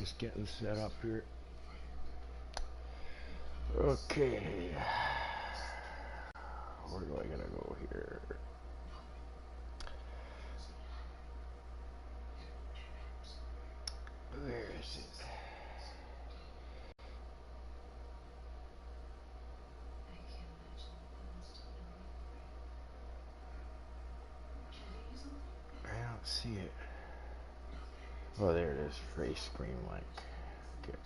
Just getting set up here. Okay. Where do I gotta go here? Where is it? I don't see it. Oh, there it is. Race screen link. Okay.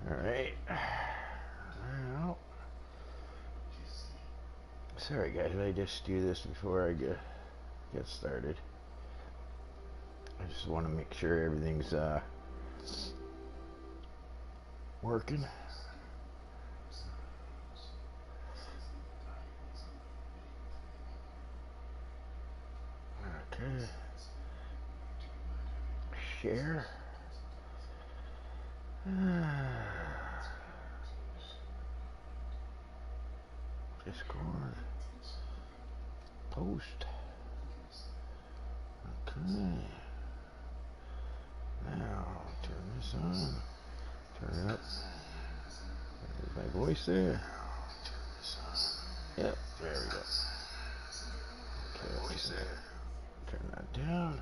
Alright. Well, sorry guys, I just do this before I get started. I just want to make sure everything's working. Okay. Share. Discord. Post. Okay. Now turn this on. Turn it up. There's my voice there. Yep, there we go. Okay, so turn that down.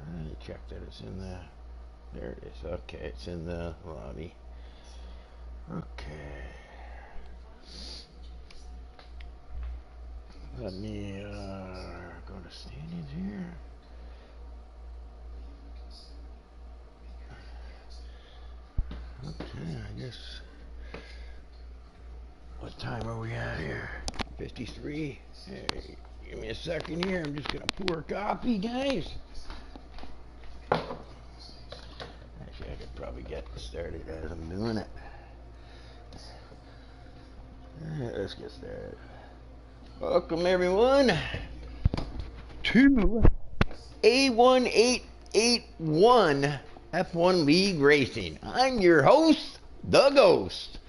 And check that it's in the. There it is. Okay, it's in the lobby. Okay. Let me go to standings here. Okay, I guess. What time are we at here? 53. Hey, give me a second here. I'm just gonna pour coffee, guys. Actually, I could probably get started as I'm doing it. Alright, let's get started. Welcome everyone to A1881 F1 League Racing. I'm your host, The Ghost.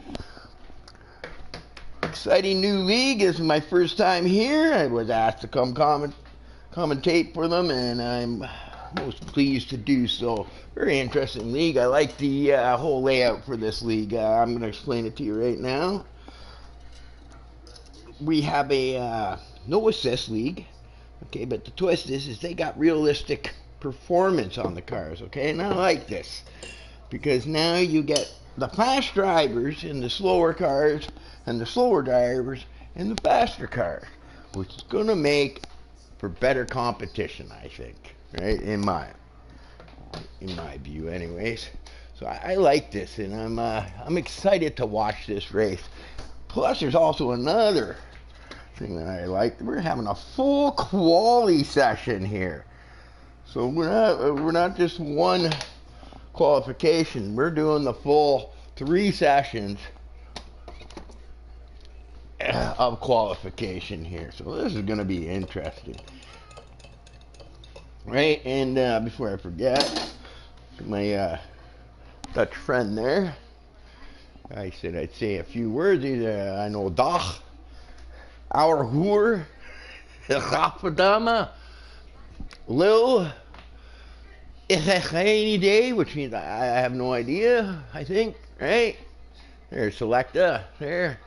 Exciting new league. This is my first time here. I was asked to come commentate for them, and I'm most pleased to do so. Very interesting league. I like the whole layout for this league. I'm going to explain it to you right now. We have a no assist league, okay, but the twist is they got realistic performance on the cars, okay, and I like this because now you get the fast drivers in the slower cars and the slower drivers in the faster cars, which is going to make for better competition, I think, right, in my view anyways. So I like this, and I'm excited to watch this race. Plus, there's also another thing that I like. We're having a full quali session here, so we're not just one qualification. We're doing the full 3 sessions of qualification here. So this is going to be interesting, right? And before I forget, my Dutch friend there. I said I'd say a few words. I know dag, our hoer, gadverdamme, lil, ik heb geen idee, which means I have no idea, I think, right? There's Selecta, there.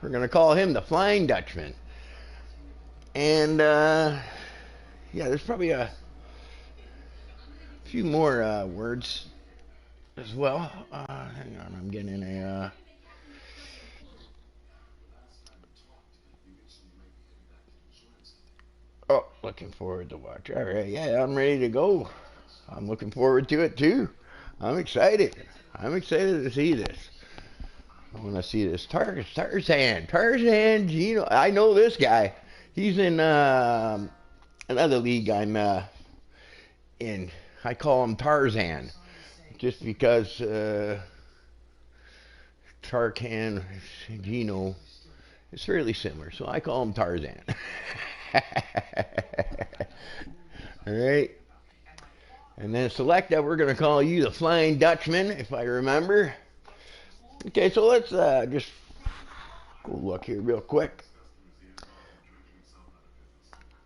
We're going to call him the Flying Dutchman. And, yeah, there's probably a few more words as well. Hang on, I'm getting a oh, looking forward to watch. All right, yeah, I'm ready to go. I'm looking forward to it too. I'm excited. I'm excited to see this. I want to see this Tarzan Gino. I know this guy. He's in another league I'm in. I call him Tarzan just because Tarkan Gino is fairly similar, so I call him Tarzan. All right. And then select that we're going to call you the Flying Dutchman, if I remember. Okay, so let's just go look here real quick.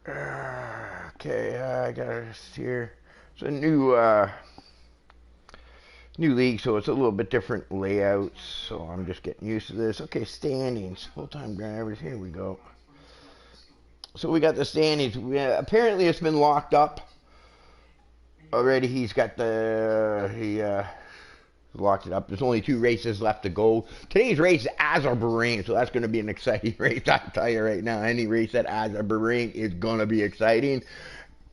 Okay, I got this here. It's a new league, so it's a little bit different layouts. So I'm just getting used to this. Okay, standings, full-time drivers. Here we go. So we got the standings. Apparently, it's been locked up already. He locked it up. There's only 2 races left to go. Today's race is Azerbaijan, so that's going to be an exciting race. I tell you right now, any race at Azerbaijan is going to be exciting.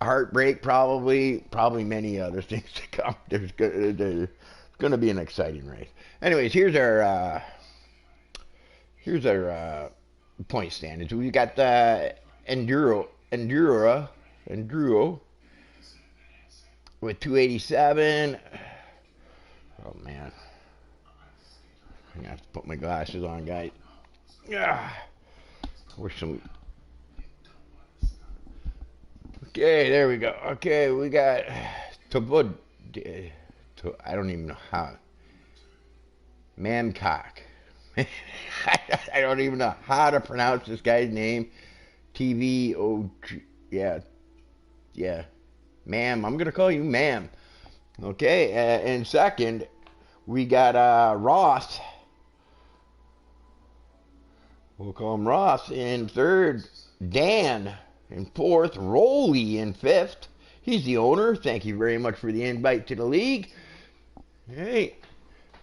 Heartbreak, probably many other things to come. There's going to be an exciting race. Anyways, here's our point standings. We got the Enduro with 287. Oh man, I'm gonna have to put my glasses on, guys. Yeah, wish some. Okay, there we go. Okay, we got Tobud. I don't even know how. Mamcock. I don't even know how to pronounce this guy's name. TVOG. Yeah. Ma'am. I'm gonna call you ma'am. Okay. In second, we got Ross. We'll call him Ross. In third, Dan. In fourth, Rolly. In fifth, he's the owner. Thank you very much for the invite to the league. Hey,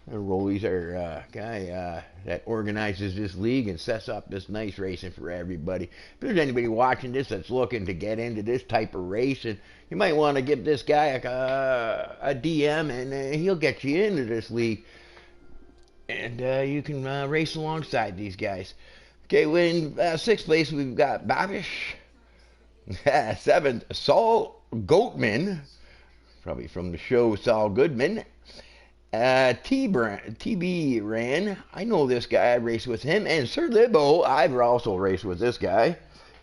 Rolly's our guy that organizes this league and sets up this nice racing for everybody. If there's anybody watching this that's looking to get into this type of racing, you might want to give this guy a DM, and he'll get you into this league. And you can race alongside these guys. Okay, in 6th place, we've got Babish. 7th, Saul Goatman, probably from the show Saul Goodman. TB ran. I know this guy. I raced with him. And Sir Libo, I've also raced with this guy.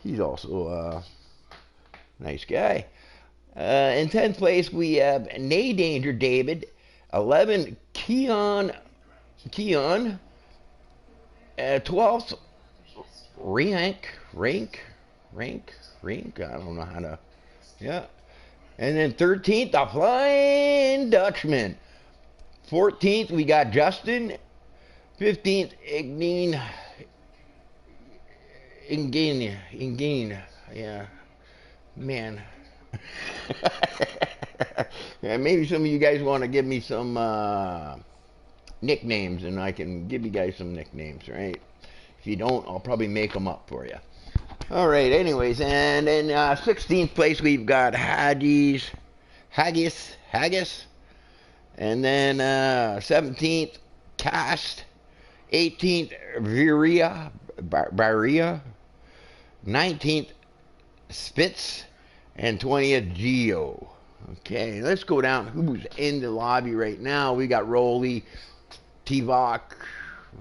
He's also a nice guy. In 10th place, we have Nay Danger David. 11, Keon. 12th, Rank. I don't know how to. Yeah. And then 13th, the Flying Dutchman. 14th, we got Justin. 15th, Ingane. Yeah. Man. Yeah, maybe some of you guys want to give me some nicknames, and I can give you guys some nicknames, right? If you don't, I'll probably make them up for you. All right, anyways, and in 16th place, we've got Haggis. And then 17th, Cast. 18th, Baria. 19th, Spitz. And 20th, Geo. Okay, let's go down. Who's in the lobby right now? We got Rolly, Tivok,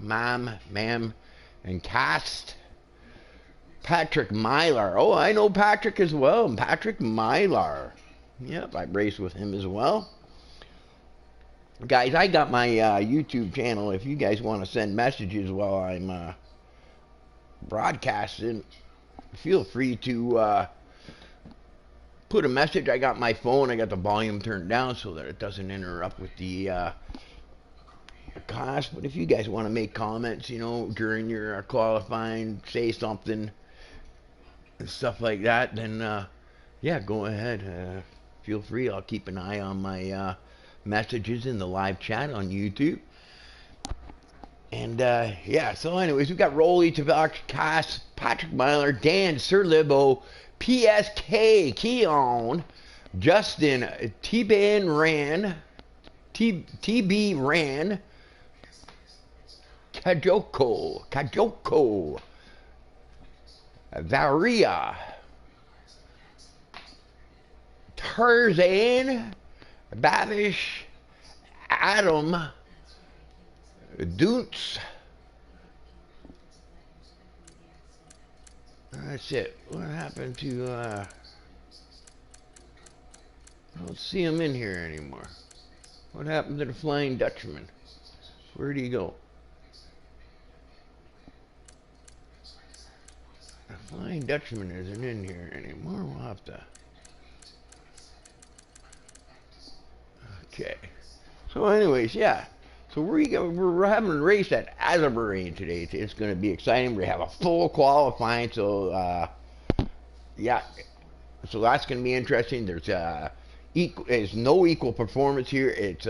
Ma'am, and Cast. Patrick Mylar. Oh, I know Patrick as well. Patrick Mylar. Yep, I raced with him as well. Guys, I got my YouTube channel. If you guys want to send messages while I'm broadcasting, feel free to put a message. I got my phone. I got the volume turned down so that it doesn't interrupt with the class. But if you guys want to make comments, you know, during your qualifying, say something and stuff like that, then yeah, go ahead. Feel free. I'll keep an eye on my messages in the live chat on YouTube. And yeah, so anyways, we've got Rolly, Tavak, Cass, Patrick Myler, Dan, Sir Libo, PSK, Keon, Justin, TB Ran, Kajoko, Varia, Tarzan, Babish, Adam, Doots. That's it. What happened to, I don't see him in here anymore. What happened to the Flying Dutchman? Where'd he go? The Flying Dutchman isn't in here anymore. We'll have to Okay. So anyways, yeah. So we're having a race at Azerbaijan today. It's going to be exciting. We have a full qualifying. So yeah. So that's going to be interesting. There's no equal performance here. It's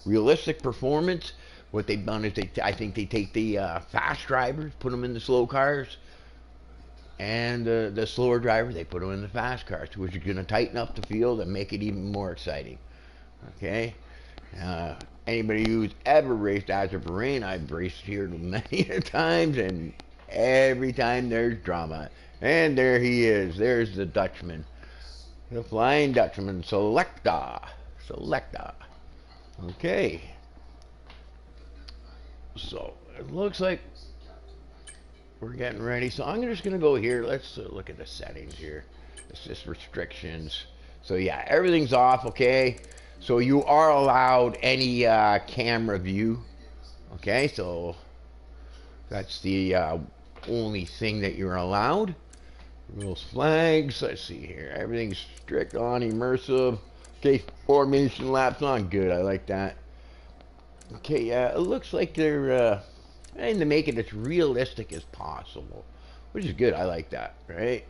realistic performance. What they've done is I think they take the fast drivers, put them in the slow cars, and the slower drivers they put them in the fast cars, which is going to tighten up the field and make it even more exciting. Okay. Uh, Anybody who's ever raced Azerbaijan, I've raced here many times, and every time there's drama. And there he is. There's the Dutchman. The Flying Dutchman. Selecta. Selecta. Okay. So, it looks like we're getting ready. So, I'm just going to go here. Let's look at the settings here. It's just restrictions. So, yeah, everything's off, okay? So you are allowed any camera view, okay? So that's the only thing that you're allowed. Rules, flags, let's see here. Everything's strict on, immersive. Okay, formation laps on, good, I like that. Okay, it looks like they're trying to make it as realistic as possible, which is good, I like that, right?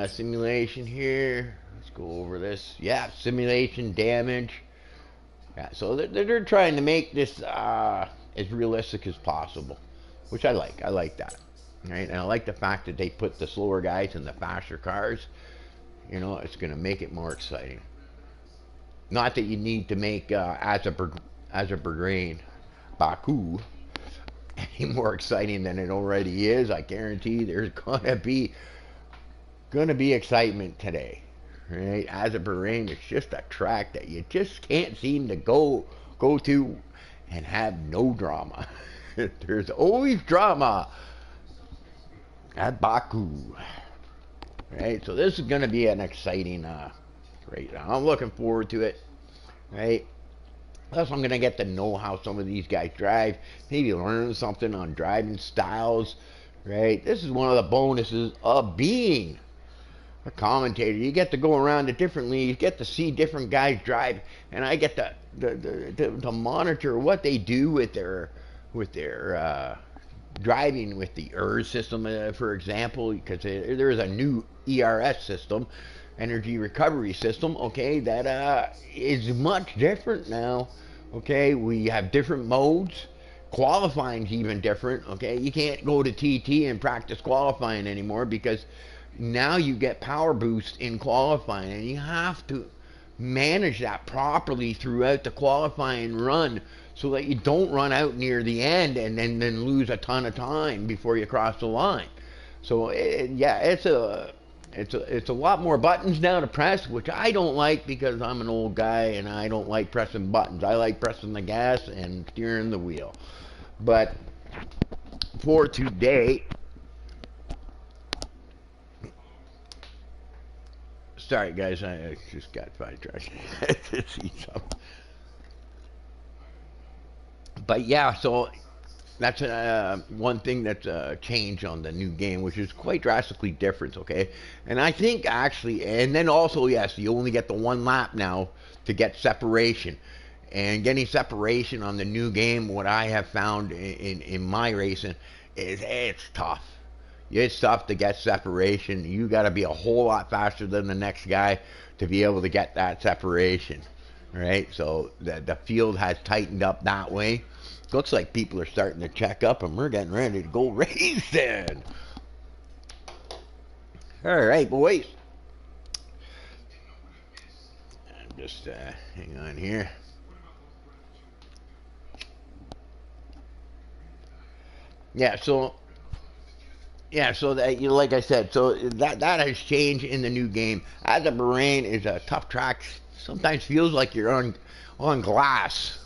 Simulation here. Let's go over this. Yeah, simulation damage. Yeah, so they're trying to make this as realistic as possible, which I like. I like that. Right? And I like the fact that they put the slower guys in the faster cars. You know, it's going to make it more exciting. Not that you need to make Azerbaijan, Baku, any more exciting than it already is. I guarantee there's gonna be excitement today, right? Azerbaijan is just a track that you just can't seem to go to and have no drama. There's always drama at Baku, right? So this is gonna be an exciting race. I'm looking forward to it, right? Plus, I'm gonna get to know how some of these guys drive, maybe learn something on driving styles, right? This is one of the bonuses of being a commentator. You get to go around to different leagues, get to see different guys drive, and I get to monitor what they do with their driving with the ERS system, for example, because there is a new ERS system, energy recovery system. Okay, that is much different now. Okay, we have different modes. Qualifying's even different. Okay, you can't go to TT and practice qualifying anymore because now you get power boost in qualifying, and you have to manage that properly throughout the qualifying run so that you don't run out near the end and then lose a ton of time before you cross the line. So yeah, it's a lot more buttons now to press, which I don't like because I'm an old guy and I don't like pressing buttons. I like pressing the gas and steering the wheel. But for today, sorry guys, I just got sidetracked to see something. But yeah, so that's one thing that's changed on the new game, which is quite drastically different, okay? And I think actually, and then also, yes, you only get the one lap now to get separation. And getting separation on the new game, what I have found in my racing, is it's tough. It's tough to get separation. You got to be a whole lot faster than the next guy to be able to get that separation, right? So the field has tightened up that way. Looks like people are starting to check up, and we're getting ready to go racing. All right, boys. I'm just hang on here. Yeah, so that, like I said, so that has changed in the new game. Azerbaijan is a tough track. Sometimes feels like you're on glass.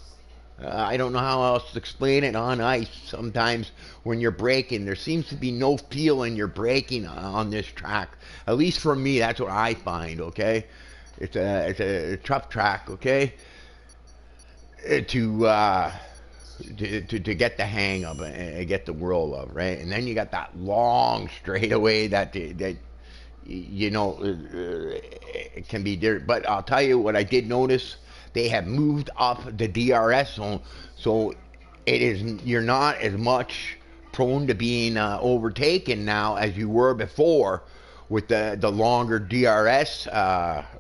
I don't know how else to explain it. On ice, sometimes when you're braking, there seems to be no feel in your braking on this track. At least for me, that's what I find. Okay, it's a tough track. Okay, to get the hang of it and get the whirl of, right? And then you got that long straightaway that you know it can be different. But I'll tell you what I did notice, they have moved up the DRS zone, so you're not as much prone to being overtaken now as you were before with the longer DRS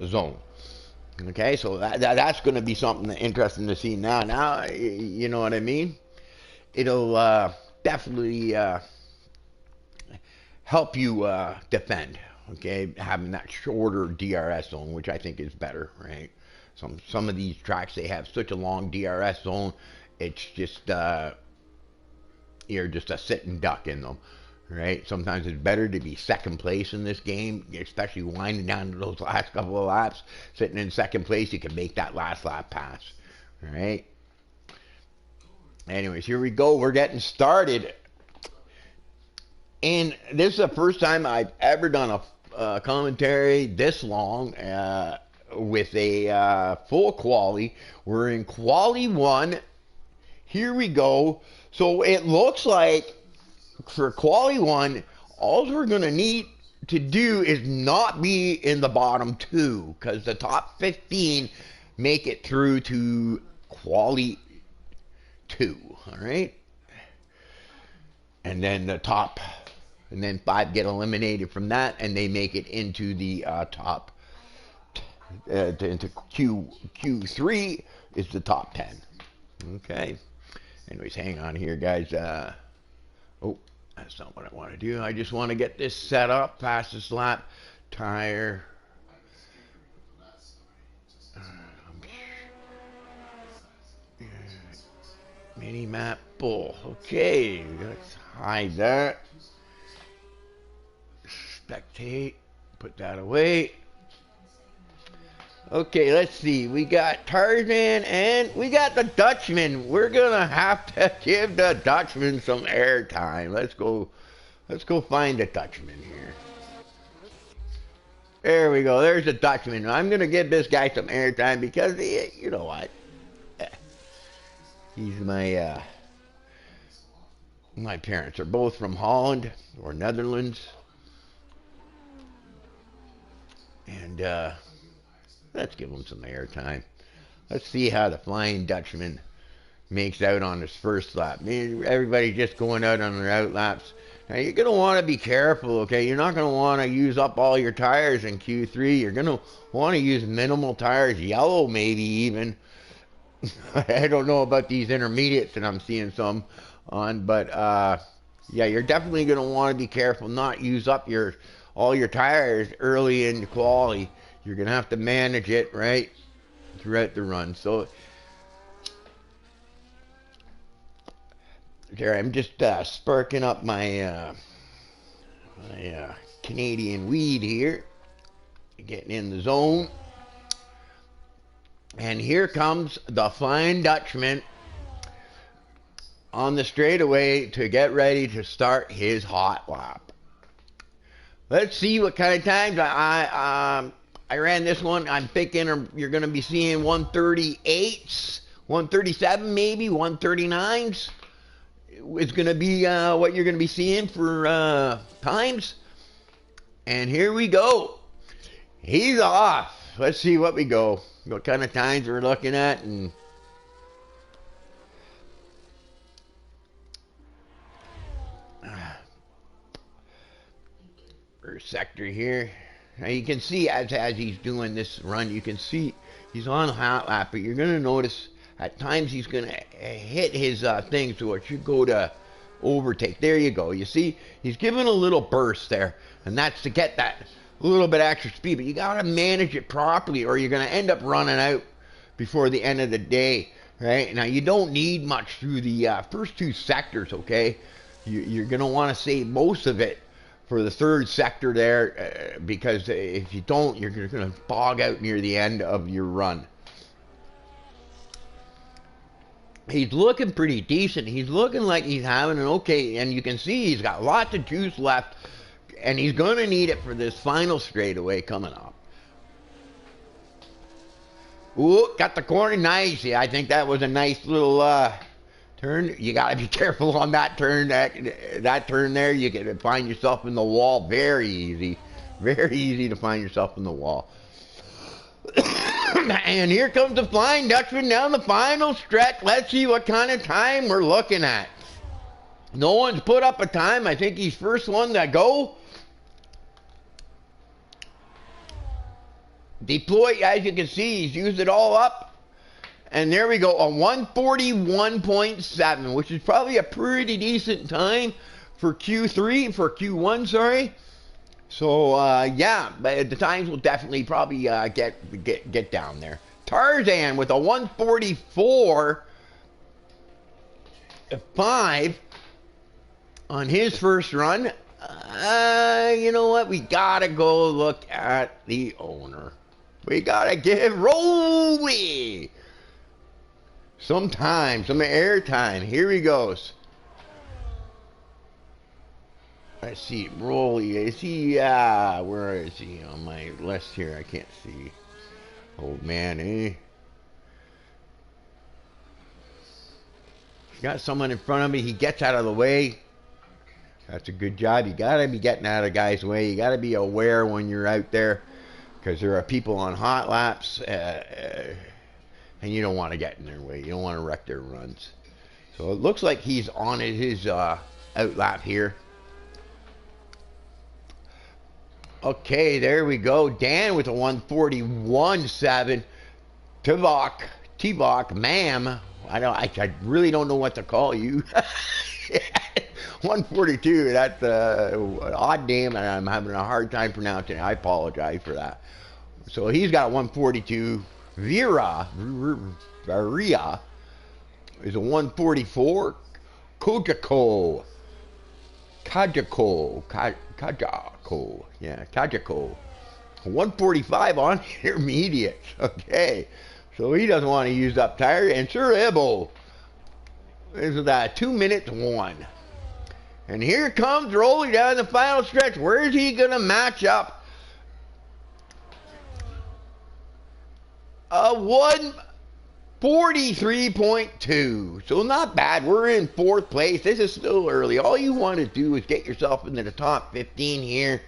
zone. Okay, so that's going to be something interesting to see now. Now, you know what I mean? It'll definitely help you defend. Okay, having that shorter DRS zone, which I think is better, right? Some of these tracks, they have such a long DRS zone, it's just you're just a sitting duck in them, right? Sometimes it's better to be second place in this game, especially winding down to those last couple of laps. Sitting in second place, you can make that last lap pass, right? Anyways, here we go. We're getting started. And this is the first time I've ever done a commentary this long with a full quali. We're in quali 1. Here we go. So it looks like for quali 1, all we're going to need to do is not be in the bottom 2, because the top 15 make it through to quali 2. All right. And then and then 5 get eliminated from that, and they make it into the top, into Q3 is the top 10. Okay. Anyways, hang on here, guys. Oh, that's not what I want to do. I just want to get this set up. Fastest lap, tire. Mini map bull. Okay, let's hide that. Spectate. Put that away. Okay, let's see. We got Tarzan and we got the Dutchman. We're gonna have to give the Dutchman some airtime. Let's go find the Dutchman here. There we go. There's the Dutchman. I'm gonna give this guy some airtime because you know what? He's my my parents are both from Holland or Netherlands. And let's give him some airtime. Let's see how the Flying Dutchman makes out on his first lap. Everybody's just going out on their out laps. Now, you're going to want to be careful, okay? You're not going to want to use up all your tires in Q3. You're going to want to use minimal tires, yellow maybe even. I don't know about these intermediates that I'm seeing some on, but yeah, you're definitely going to want to be careful, not use up all your tires early in the quali. You're going to have to manage it, right, throughout the run. So, there, I'm just sparking up my, Canadian weed here. Getting in the zone. And here comes the Flying Dutchman on the straightaway to get ready to start his hot lap. Let's see what kind of times I ran this one. I'm thinking you're going to be seeing 138s, 137 maybe, 139s. It's going to be what you're going to be seeing for times. And here we go. He's off. Let's see what we go. What kind of times we're looking at. And first sector here. Now you can see as he's doing this run, you can see he's on hot lap, but you're going to notice at times he's going to hit his thing, so it should go to overtake. There you go. You see, he's giving a little burst there, and that's to get that little bit extra speed, but you got to manage it properly or you're going to end up running out before the end of the day, right? Now, you don't need much through the first 2 sectors, okay? You're going to want to save most of it for the 3rd sector there, because if you don't, you're going to bog out near the end of your run. He's looking pretty decent. He's looking like he's having an okay, and you can see he's got lots of juice left, and he's going to need it for this final straightaway coming up. Ooh, got the corner. Nice. Yeah, I think that was a nice little turn. You got to be careful on that turn. That turn there, you can find yourself in the wall very easy. Very easy to find yourself in the wall. And here comes the Flying Dutchman down the final stretch. Let's see what kind of time we're looking at. No one's put up a time. I think he's first one to go. Deploy, as you can see, he's used it all up. And there we go, a 141.7, which is probably a pretty decent time for Q1, sorry. So, yeah, but the times will definitely probably get down there. Tarzan with a 144.5 on his first run. You know what? We gotta go look at the owner. We gotta give Rolly some time, some air time. Here he goes. Let's see, Rolly. Is he, where is he on my list here? I can't see. Old man, eh? He's got someone in front of me. He gets out of the way. That's a good job. You gotta be getting out of guys' way. You gotta be aware when you're out there, because there are people on hot laps, and you don't want to get in their way. You don't want to wreck their runs. So it looks like he's on his out lap here. Okay, there we go. Dan with a 141.7. Tuvok, ma'am. I really don't know what to call you. 142. That's an odd name, and I'm having a hard time pronouncing it. I apologize for that. So he's got 142. Varia is a 144. Kajako. Yeah, Kajako. 145 on intermediates. Okay. So he doesn't want to use up tire. And Sir Ebo is that 2 minutes 1. And here comes Rolly down the final stretch. Where is he going to match up? A 143.2. So not bad. We're in 4th place. This is still early. All you want to do is get yourself into the top 15 here.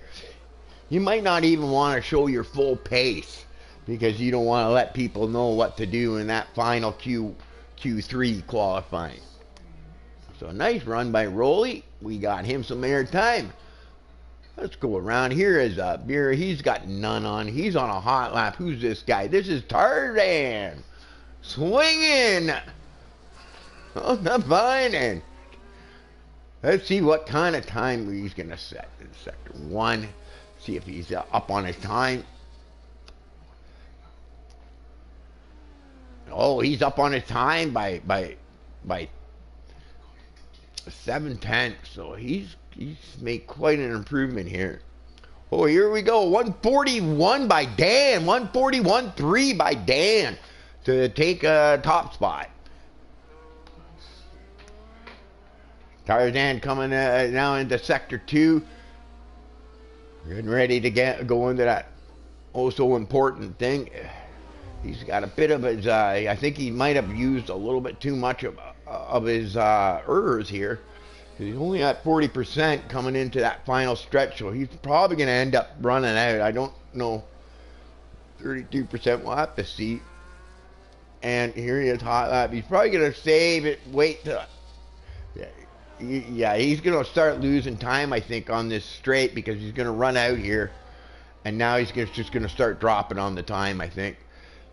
You might not even want to show your full pace, because you don't want to let people know what to do in that final Q3 qualifying. So nice run by Rolly. We got him some air time. Let's go around. Here is Beer. He's got none on. He's on a hot lap. Who's this guy? This is Tarzan. Swinging. Oh, not fine. And let's see what kind of time he's going to set in Sector 1. See if he's up on his time. Oh, he's up on his time by 7/10. So he's made quite an improvement here. Oh, here we go. 141 by Dan. 141.3 by Dan to take a top spot. Tarzan coming now into Sector 2. Getting ready to go into that oh so important thing. He's got a bit of his, I think he might have used a little bit too much of his errors here. He's only at 40% coming into that final stretch, so he's probably going to end up running out. I don't know. 32%, we'll have to see. And here he is, hot lap. He's probably going to save it, wait till... Yeah, he's going to start losing time, I think, on this straight, because he's going to run out here. And now he's just going to start dropping on the time, I think.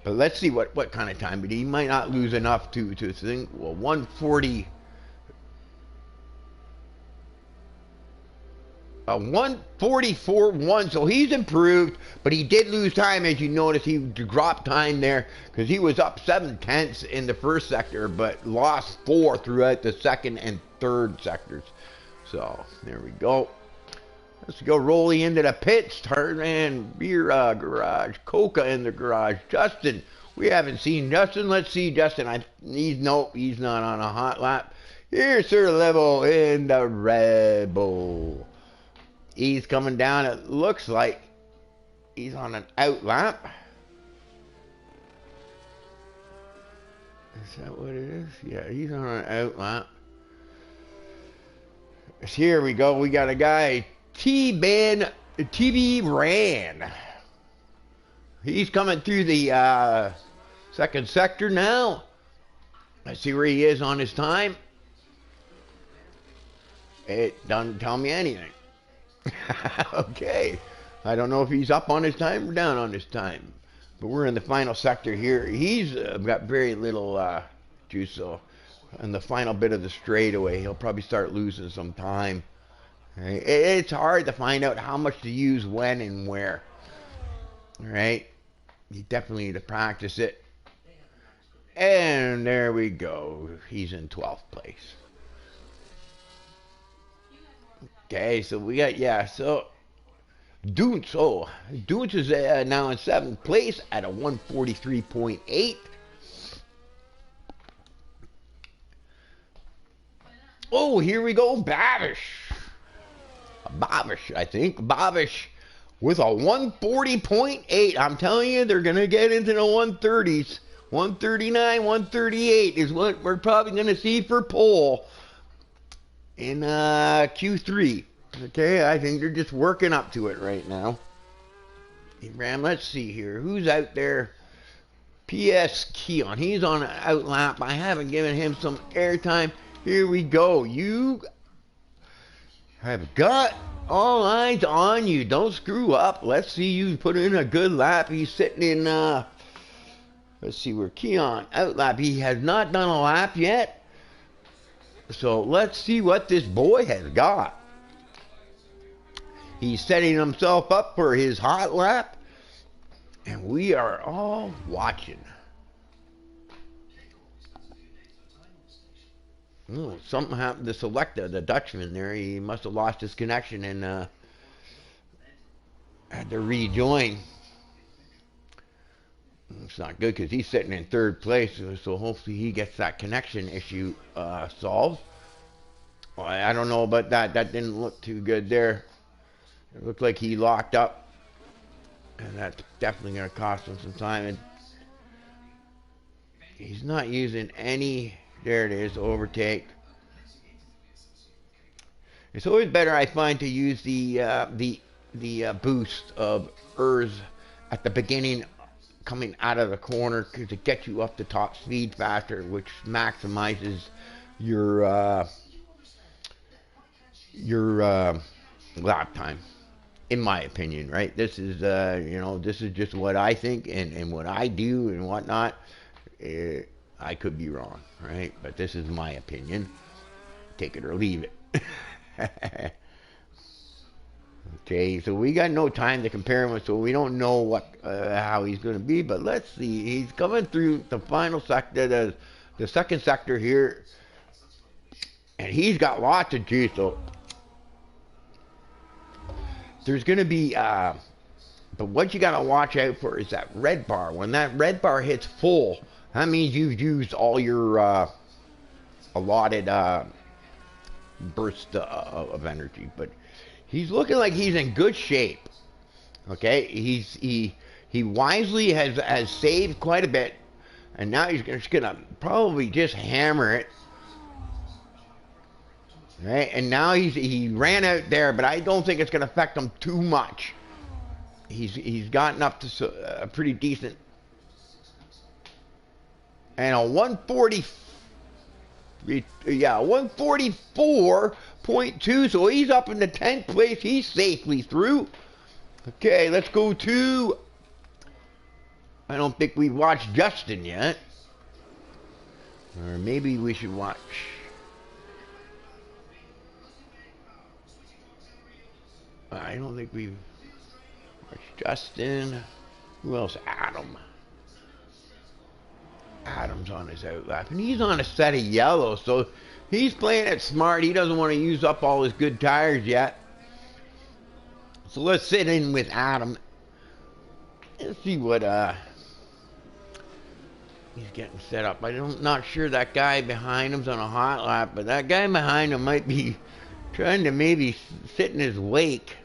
But let's see what kind of time. But he might not lose enough to think. Well, 140... 144.1, so he's improved, but he did lose time. As you notice, he dropped time there because he was up 7/10 in the first sector, but lost 4 throughout the second and third sectors. So there we go. Let's go rolling into the pits. Tarzan, Beer garage, Coca in the garage. Justin, we haven't seen Justin. Let's see Justin. He's not on a hot lap. Here's Sir Level in the Rebel. He's coming down. It looks like he's on an out lap. Is that what it is? Yeah, he's on an out lap. Here we go. We got a guy, TB Ran. He's coming through the second sector now. Let's see where he is on his time. It doesn't tell me anything. Okay. I don't know if he's up on his time or down on his time. But we're in the final sector here. He's got very little juice, so in the final bit of the straightaway, he'll probably start losing some time. Right? It's hard to find out how much to use when and where. All right? You definitely need to practice it. And there we go. He's in 12th place. Okay, so we got, yeah, so Doontz, Doontz is now in 7th place at a 143.8. Oh, here we go, Babish, I think, Babish with a 140.8. I'm telling you, they're going to get into the 130s. 139, 138 is what we're probably going to see for pole in Q3. Okay, I think they're just working up to it right now. Ram, let's see here. Who's out there? PS Keon. He's on an out lap. I haven't given him some airtime. Here we go. You have got all eyes on you. Don't screw up. Let's see you put in a good lap. He's sitting in, let's see where Keon out lap. He has not done a lap yet. So let's see what this boy has got. He's setting himself up for his hot lap. And we are all watching. Oh, something happened to Selecta, the Dutchman there. He must have lost his connection and had to rejoin. It's not good because he's sitting in 3rd place, so hopefully he gets that connection issue solved. Well, I don't know about that. That didn't look too good there. It looked like he locked up, and that's definitely going to cost him some time. And he's not using any. There it is, overtake. It's always better, I find, to use the boost of Urs at the beginning, coming out of the corner, because it gets you up to top speed faster, which maximizes your lap time, in my opinion. Right? This is this is just what I think and what I do and whatnot. I could be wrong, right? But this is my opinion. Take it or leave it. Okay, so we got no time to compare him with, so we don't know what how he's going to be. But let's see. He's coming through the final sector, the second sector here, and he's got lots of juice. So there's going to be, but what you got to watch out for is that red bar. When that red bar hits full, that means you've used all your allotted burst of energy. But he's looking like he's in good shape. Okay, he wisely has saved quite a bit, and now he's just gonna probably just hammer it. Right, and now he ran out there, but I don't think it's gonna affect him too much. He's gotten up to a pretty decent. And a 140, yeah, 144.2, so he's up in the 10th place. He's safely through. Okay, let's go to, I don't think we've watched Justin yet. Or maybe we should watch. I don't think we've watched Justin. Who else? Adam's on his outlap, and he's on a set of yellow, so he's playing it smart. He doesn't want to use up all his good tires yet. So let's sit in with Adam and see what he's getting set up. I'm not sure that guy behind him's on a hot lap, but that guy behind him might be trying to maybe sit in his wake,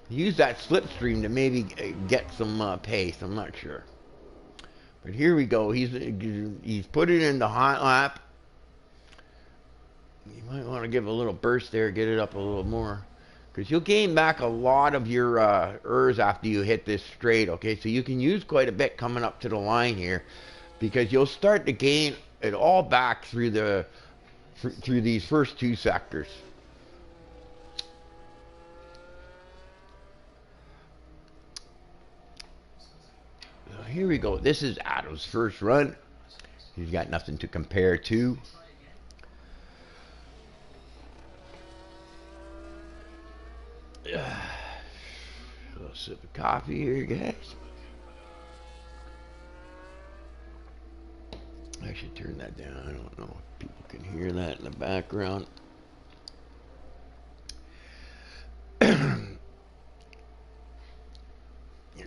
use that slipstream to maybe get some pace. I'm not sure. But here we go. He's put it in the hot lap. You might want to give a little burst there, get it up a little more, because you'll gain back a lot of your ERS after you hit this straight, okay? So you can use quite a bit coming up to the line here, because you'll start to gain it all back through these first two sectors. So here we go. This is Adam's first run. He's got nothing to compare to. A little sip of coffee here, guys. I should turn that down. I don't know if people can hear that in the background. Here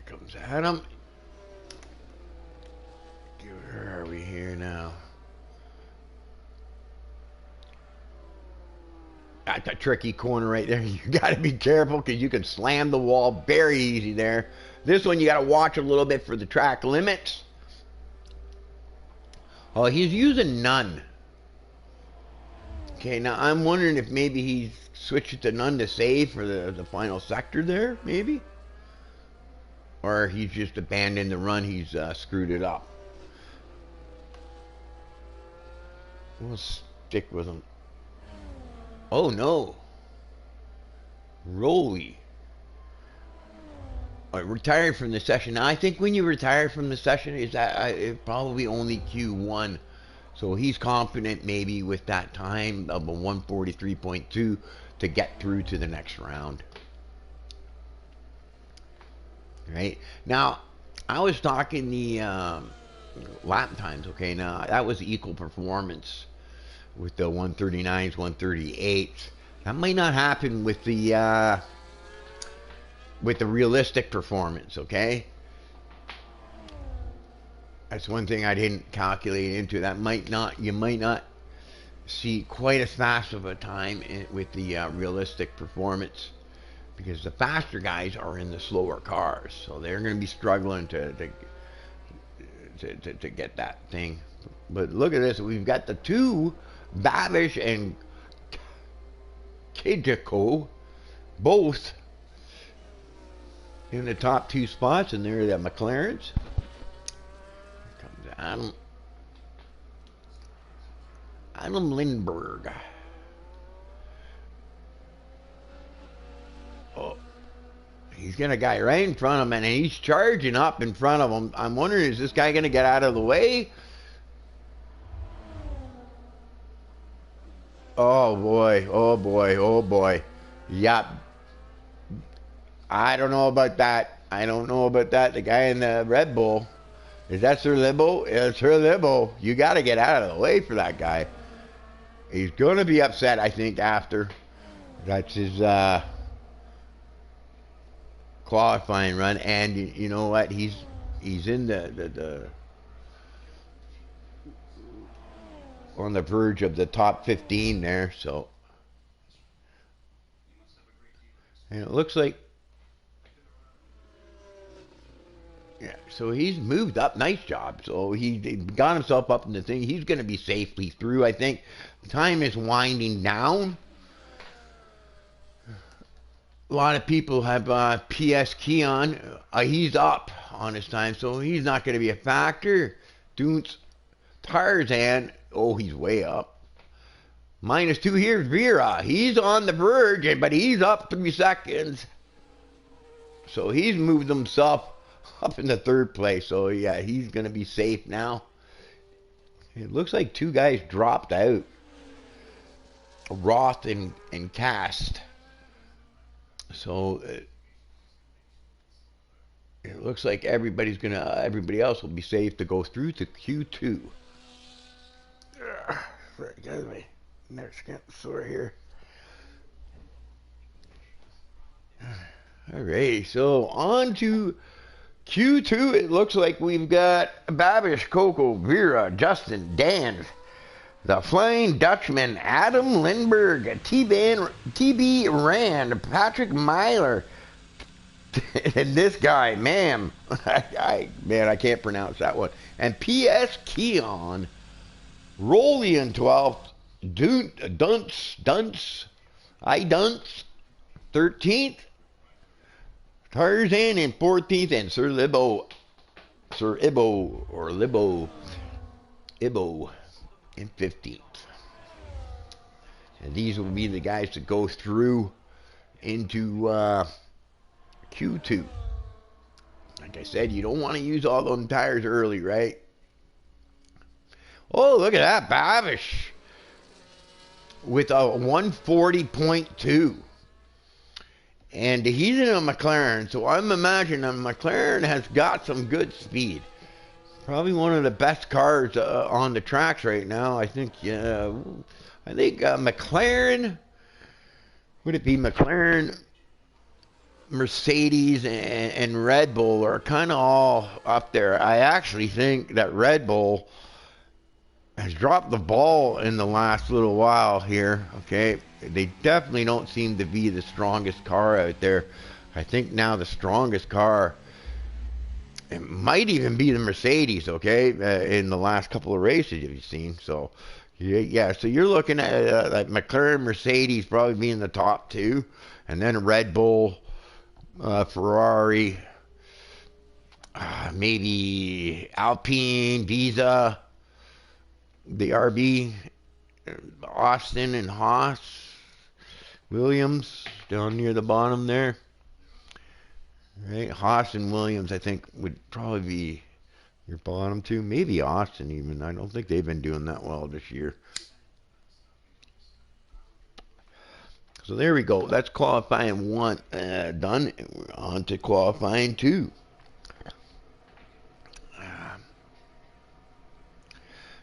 comes Adam. Where are we here now? That's a tricky corner right there. You got to be careful because you can slam the wall very easy there. This one you got to watch a little bit for the track limits. Oh, he's using none. Okay, now I'm wondering if maybe he's switched it to none to save for the final sector there, maybe? Or he's just abandoned the run, he's screwed it up. We'll stick with him. Oh no. Rolly. Retired from the session. Now I think when you retire from the session, is that it's probably only Q1. So he's confident maybe with that time of a 143.2 to get through to the next round. Right? Now, I was talking the lap times, okay? Now, that was equal performance with the 139s, 138s. That might not happen with the realistic performance, okay? That's one thing I didn't calculate into. That might not, you might not see quite as fast of a time with the realistic performance, because the faster guys are in the slower cars, so they're going to be struggling to get that thing. But look at this, we've got the two, Babish and Kijiko, both in the top two spots, and they're the McLarens. Here comes Adam Lindbergh. Oh, he's got a guy right in front of him, and he's charging up in front of him. I'm wondering, is this guy going to get out of the way? Oh boy, oh boy, oh boy. Yep. I don't know about that. I don't know about that. The guy in the Red Bull. Is that Sir Libbo? It's Sir Libbo. You got to get out of the way for that guy. He's going to be upset, I think, after. That's his qualifying run. And you know what? He's in the on the verge of the top 15 there. So, and it looks like, yeah, so he's moved up. Nice job. So he got himself up in the thing. He's going to be safely through, I think. Time is winding down. A lot of people have PS Keon. He's up on his time, so he's not going to be a factor. Doontz, Tarzan, oh, he's way up. -2 here, Vera. He's on the verge, but he's up 3 seconds. So he's moved himself up in the 3rd place. So yeah, he's going to be safe now. It looks like 2 guys dropped out. Roth and Cast. So it looks like everybody else will be safe to go through to Q2. Sorry, my neck's getting sore here. Alright, so on to Q2. It looks like we've got Babish, Coco, Vera, Justin, Dan, the Flying Dutchman, Adam Lindbergh, TB Rand, Patrick Myler, and this guy, man, I can't pronounce that one. And PS Keon, Rolly in 12th, Dunce, 13th, Tarzan in 14th, and Sir Ibo in 15th. And these will be the guys that go through into Q2. Like I said, you don't want to use all them tires early, right? Oh, look at that, Babish with a 140.2. And he's in a McLaren, so I'm imagining a McLaren has got some good speed. Probably one of the best cars on the tracks right now. I think McLaren, would it be McLaren, Mercedes, and Red Bull are kind of all up there. I actually think that Red Bull has dropped the ball in the last little while here, okay? They definitely don't seem to be the strongest car out there. I think now the strongest car, it might even be the Mercedes, okay, in the last couple of races you've seen. So, yeah, so you're looking at like McLaren, Mercedes probably being the top two, and then Red Bull, Ferrari, maybe Alpine, Visa, the RB, Austin and Haas, Williams down near the bottom there. Right, Haas and Williams, I think, would probably be your bottom two. Maybe Austin even. I don't think they've been doing that well this year. So there we go. That's qualifying 1 done. We're on to qualifying 2.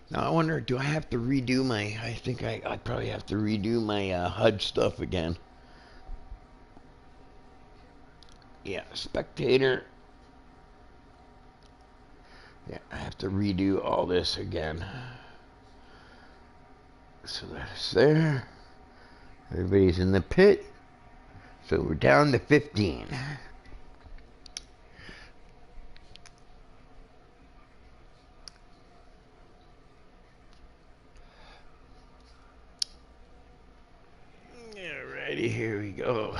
Now I wonder, do I have to redo my? I think I'd probably have to redo my HUD stuff again. Yeah, spectator. Yeah, I have to redo all this again. So that's there. Everybody's in the pit. So we're down to 15. Alrighty, here we go.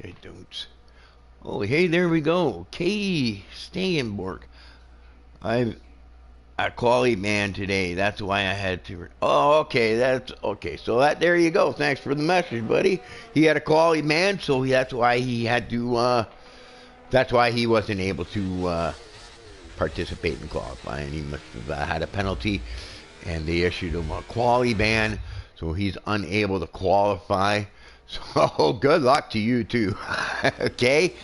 I don't. Oh, hey, there we go. Katie Steyenborg. I'm a quality man today. That's why I had to. Oh, okay. That's okay. So there you go. Thanks for the message, buddy. He had a quality man, so that's why he had to. That's why he wasn't able to participate in qualifying. He must have had a penalty, and they issued him a quality ban, so he's unable to qualify. So good luck to you too. Okay.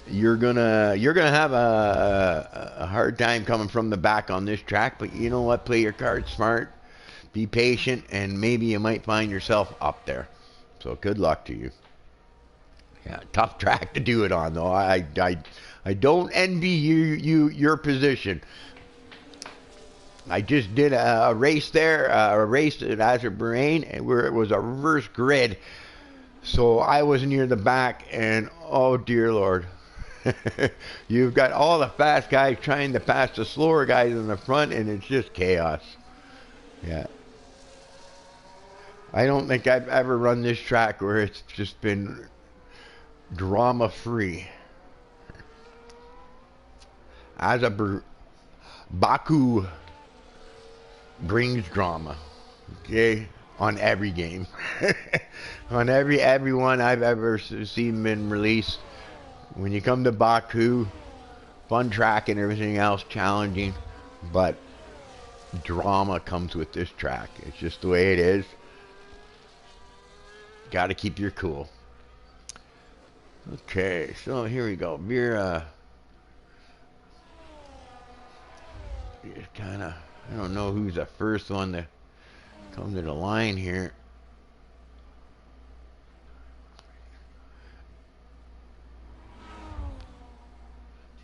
You're gonna have a hard time coming from the back on this track, but you know what? Play your cards smart, be patient, and maybe you might find yourself up there. So good luck to you. Yeah, tough track to do it on, though. I don't envy your position. I just did a race there, a race at Azerbaijan, where it was a reverse grid, so I was near the back, and oh dear Lord. You've got all the fast guys trying to pass the slower guys in the front, and it's just chaos. Yeah. I don't think I've ever run this track where it's just been drama-free. Baku brings drama, okay, on every game. On every one I've ever seen been released. When you come to Baku, fun track and everything else, challenging, but drama comes with this track. It's just the way it is. Got to keep your cool. Okay, so here we go. Vera. Kind of, I don't know who's the first one to come to the line here.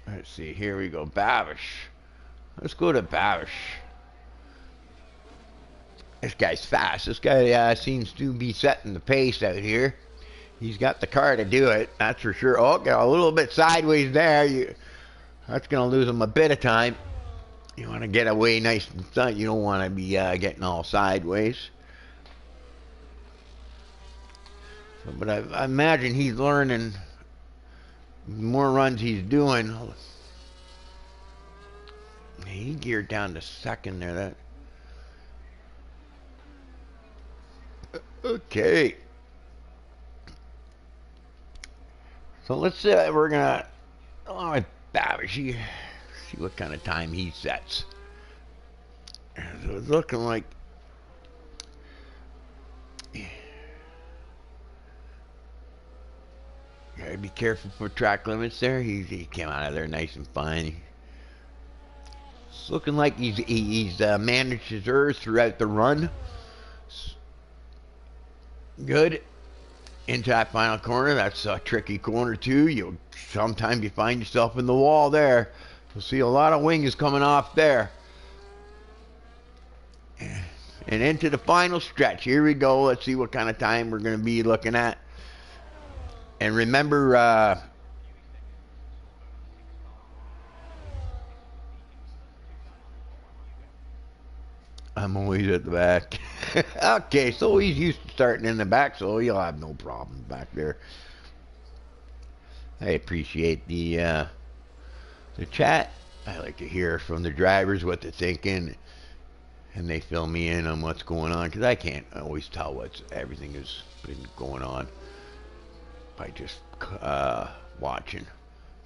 Let's see, here we go. Babish. Let's go to Babish. This guy's fast. This guy seems to be setting the pace out here. He's got the car to do it, that's for sure. Oh, got a little bit sideways there. That's going to lose him a bit of time. You want to get away nice and front. You don't want to be getting all sideways. But I imagine he's learning. The more runs he's doing, he geared down to second there. Okay. So let's say we're gonna along with Babish, see what kind of time he sets. So it's looking like gotta be careful for track limits there. He came out of there nice and fine. It's looking like he's managed his errors throughout the run. Good. Into that final corner. That's a tricky corner too. Sometimes you find yourself in the wall there. You'll see a lot of wings coming off there. And into the final stretch. Here we go. Let's see what kind of time we're going to be looking at. And remember, I'm always at the back. Okay, so he's used to starting in the back, so you'll have no problem back there. I appreciate the chat. I like to hear from the drivers what they're thinking, and they fill me in on what's going on, because I can't always tell everything has been going on by just watching.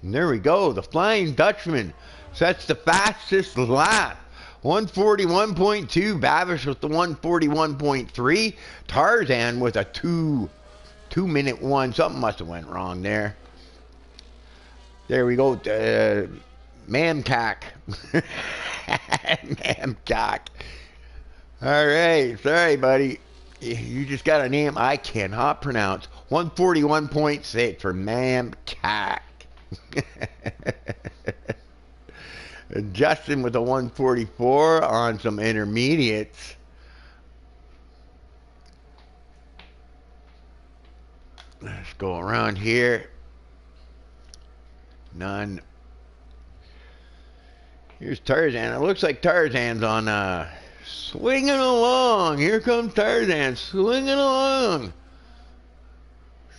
And there we go. The Flying Dutchman sets the fastest lap. 141.2. Babish with the 141.3. Tarzan with a 2-minute one. Something must have went wrong there. There we go. Mamcack. Mamcack. All right. Sorry, buddy. You just got a name I cannot pronounce. 141.6 for Mamcack. Justin with a 144 on some intermediates. Let's go around here. None. Here's Tarzan. It looks like Tarzan's on swinging along. Here comes Tarzan swinging along.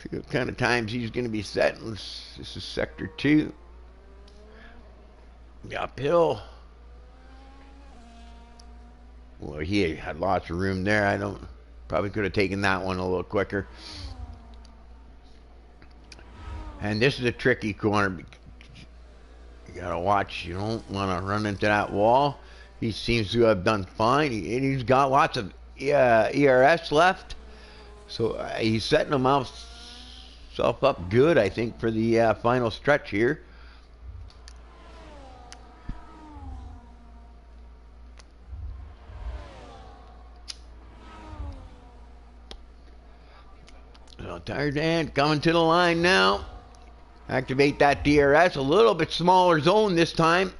See what kind of times he's going to be setting. This is sector 2. Uphill. Well, he had lots of room there. Probably could have taken that one a little quicker. And this is a tricky corner. You gotta watch. You don't want to run into that wall. He seems to have done fine. He's got lots of ERS left, so he's setting himself up good, I think, for the final stretch here. So Tarzan coming to the line now. Activate that DRS. A little bit smaller zone this time.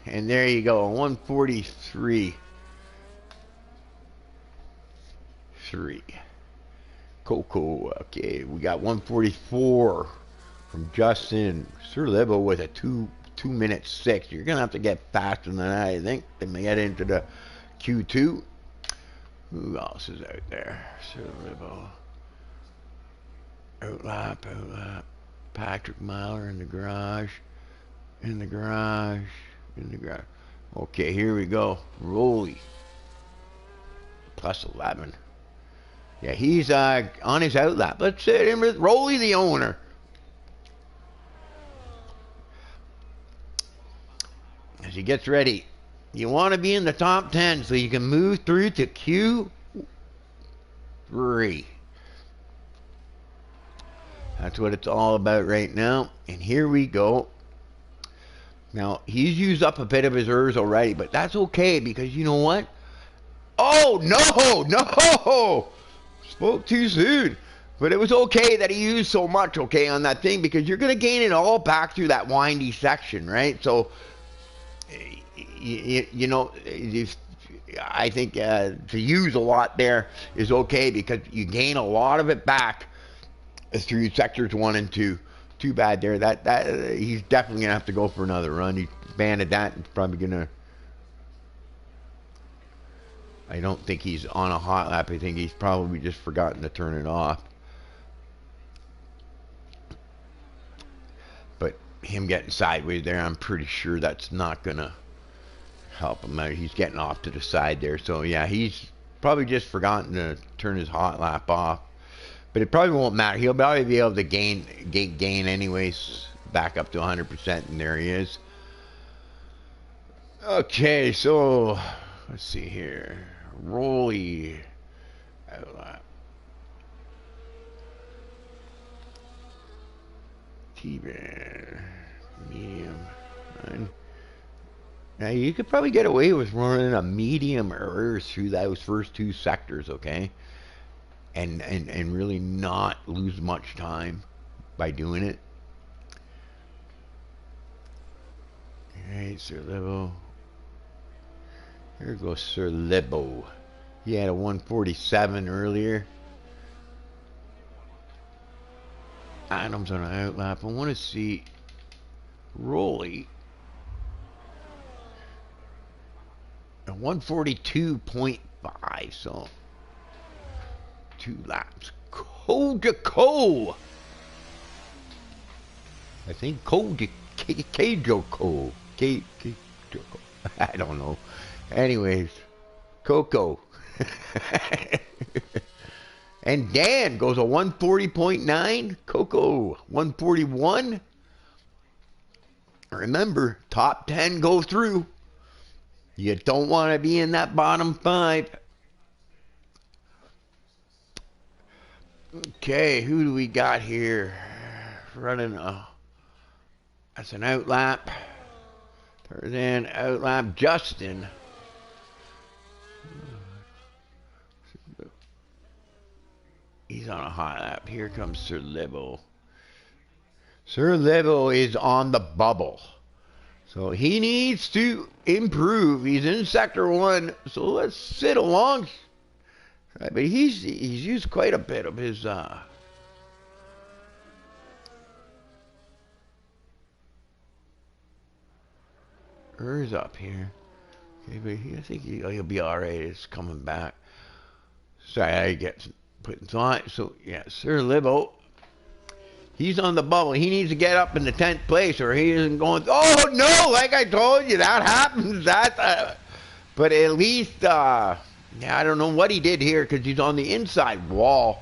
And there you go. 143. 3. Coco. Okay, we got 144 from Justin Surlibo with a 2-minute 6. You're gonna have to get faster than that, I think, to get into the Q2. Who else is out there? Surlibo. Outlap. Patrick Myler in the garage. Okay, here we go. Rolly. Plus 11. Yeah, he's on his outlap. Let's sit in with Rolly, the owner. As he gets ready. You want to be in the top 10 so you can move through to Q3. That's what it's all about right now. And here we go. Now, he's used up a bit of his ERS already, but that's okay because you know what? Oh, no! Spoke too soon. But it was okay that he used so much, okay, on that thing because you're going to gain it all back through that windy section, right? So, you know, I think to use a lot there is okay because you gain a lot of it back through sectors 1 and 2. Too bad there. That he's definitely gonna have to go for another run. He banded that and probably gonna I don't think he's on a hot lap. I think he's probably just forgotten to turn it off. But him getting sideways there, I'm pretty sure that's not going to help him out. He's getting off to the side there. So, yeah, he's probably just forgotten to turn his hot lap off. But it probably won't matter. He'll probably be able to gain anyways, back up to 100%, and there he is. Okay, so let's see here. Rolly. T-Ban. Medium. Now, you could probably get away with running a medium through those first two sectors, okay? And really not lose much time by doing it. Alright, Sir Lebo. Here goes Sir Lebo. He had a 147 earlier. Adams on an outlap. I want to see Rolly. A 142.5, so 2 laps. Kojako. I think Kajoko. I don't know. Anyways, Coco. And Dan goes a 140.9. Coco, 141. Remember, top 10 go through. You don't want to be in that bottom 5. Okay, who do we got here? Running that's an outlap. Tarzan outlap. Justin. He's on a hot lap. Here comes Sir Lebo. Sir Lebo is on the bubble. So he needs to improve. He's in Sector 1. So let's sit along. Right, but he's used quite a bit of his Er's up here. Okay, but I think he'll be alright. It's coming back. Sorry, I get putting thought. So yeah, Sir Lebo. He's on the bubble. He needs to get up in the 10th place or he isn't going. Oh, no, like I told you, that happens. But at least, yeah, I don't know what he did here because he's on the inside wall.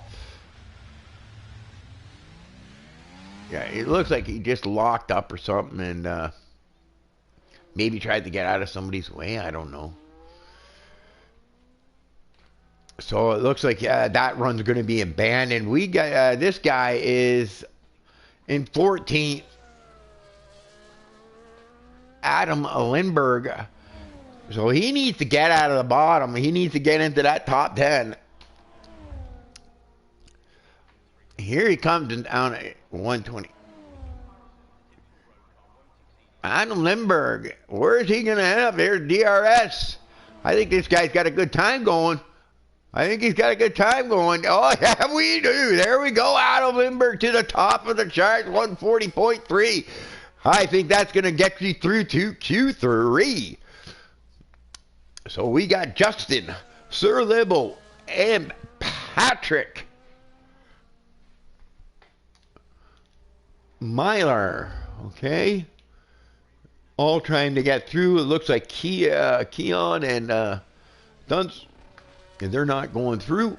Yeah, it looks like he just locked up or something and maybe tried to get out of somebody's way. I don't know. So it looks like that run's going to be abandoned. We got this guy is in 14th, Adam Lindbergh. So he needs to get out of the bottom. He needs to get into that top 10. Here he comes down at 120. Adam Lindbergh. Where is he going to end up? There's DRS. I think this guy's got a good time going. Oh, yeah, we do. There we go. Adam Lindbergh to the top of the chart, 140.3. I think that's going to get you through to Q3. So we got Justin, Sir Lebo, and Patrick Myler. Okay. All trying to get through. It looks like Keon and Dunce. And they're not going through.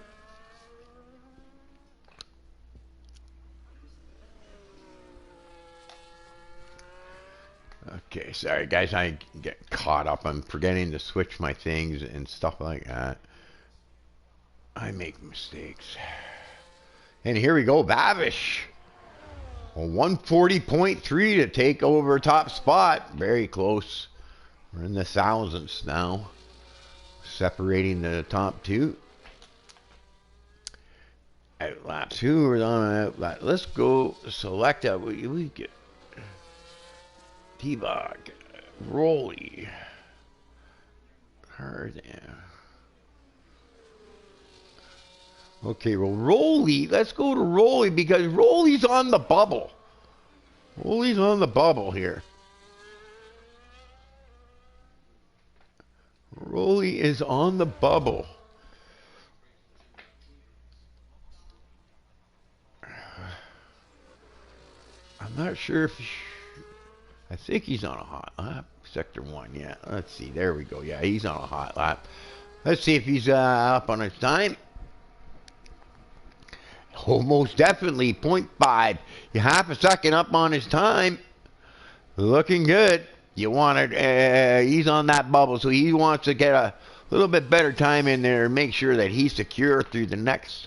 Okay, sorry guys, I get caught up. I'm forgetting to switch my things and stuff like that. I make mistakes. And here we go, Bavish. A 140.3 to take over top spot. Very close. We're in the thousandths now. Separating the top 2. Outlap 2, we're on an outlap. Let's go select a. We get T-Bog, Rolly, Tarzan. Okay, well, Rolly. Let's go to Rolly because Rolly's on the bubble. Rolly's on the bubble here. Rolly is on the bubble. I'm not sure if... I think he's on a hot lap. Sector 1, yeah. Let's see. There we go. Yeah, he's on a hot lap. Let's see if he's up on his time. Oh, most definitely. 0.5. You half a second up on his time. Looking good. You want it. He's on that bubble, so he wants to get a little bit better time in there and make sure that he's secure through the next,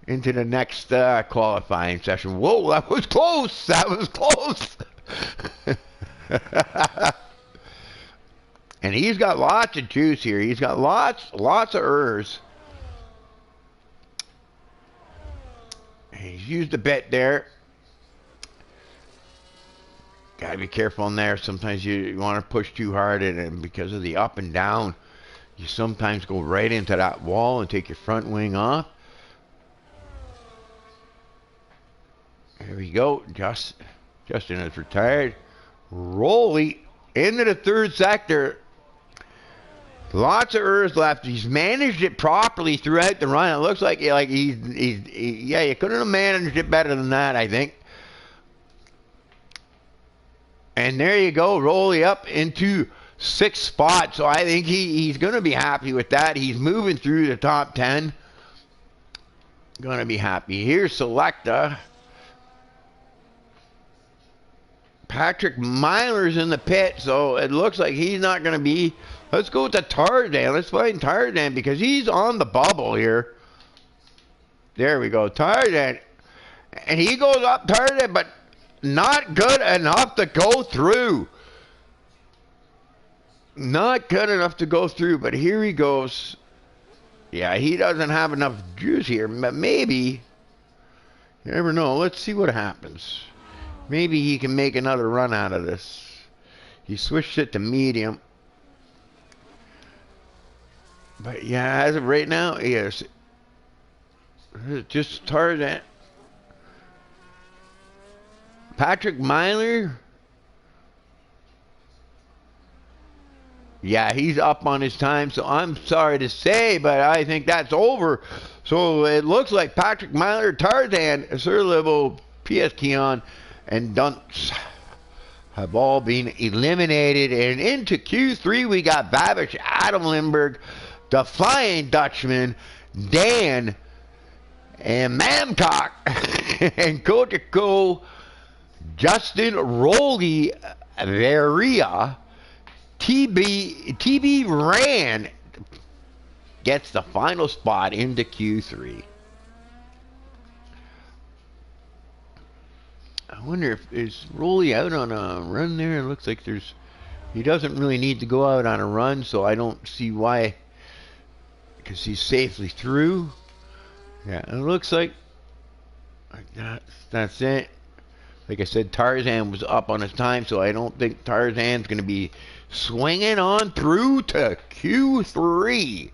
into the next qualifying session. Whoa, that was close. That was close. And he's got lots of juice here. He's got lots of errs. He's used a bit there. Gotta be careful in there. Sometimes you want to push too hard, and because of the up and down, you sometimes go right into that wall and take your front wing off. There we go. Justin is retired. Rolly into the third sector. Lots of errs left. He's managed it properly throughout the run. It looks like yeah, you couldn't have managed it better than that, I think. And there you go, Rolly up into 6th spot. So I think he's going to be happy with that. He's moving through the top 10. Going to be happy. Here's Selecta. Patrick Myler's in the pit, so it looks like he's not going to be... Let's go with the Tarzan. Let's find Tarzan because he's on the bubble here. There we go, Tarzan. And he goes up Tarzan, but not good enough to go through. Not good enough to go through, but here he goes. Yeah, he doesn't have enough juice here, but maybe... You never know. Let's see what happens. Maybe he can make another run out of this. He switched it to medium. But yeah, as of right now, yes. Just Tarzan. Patrick Myler. Yeah, he's up on his time, so I'm sorry to say, but I think that's over. So it looks like Patrick Myler, Tarzan, Sir Livo, PS Keon, and Dunce have all been eliminated. And into Q3, we got Babish, Adam Lindbergh, the Flying Dutchman, Dan, and Mamcock, and Kotiko, Justin Rolly, Veria, TB Rand gets the final spot into Q3. I wonder if is Rolly out on a run there. It looks like he doesn't really need to go out on a run, so I don't see why, because he's safely through. Yeah, it looks like that's it. Like I said, Tarzan was up on his time, so I don't think Tarzan's going to be swinging on through to Q3.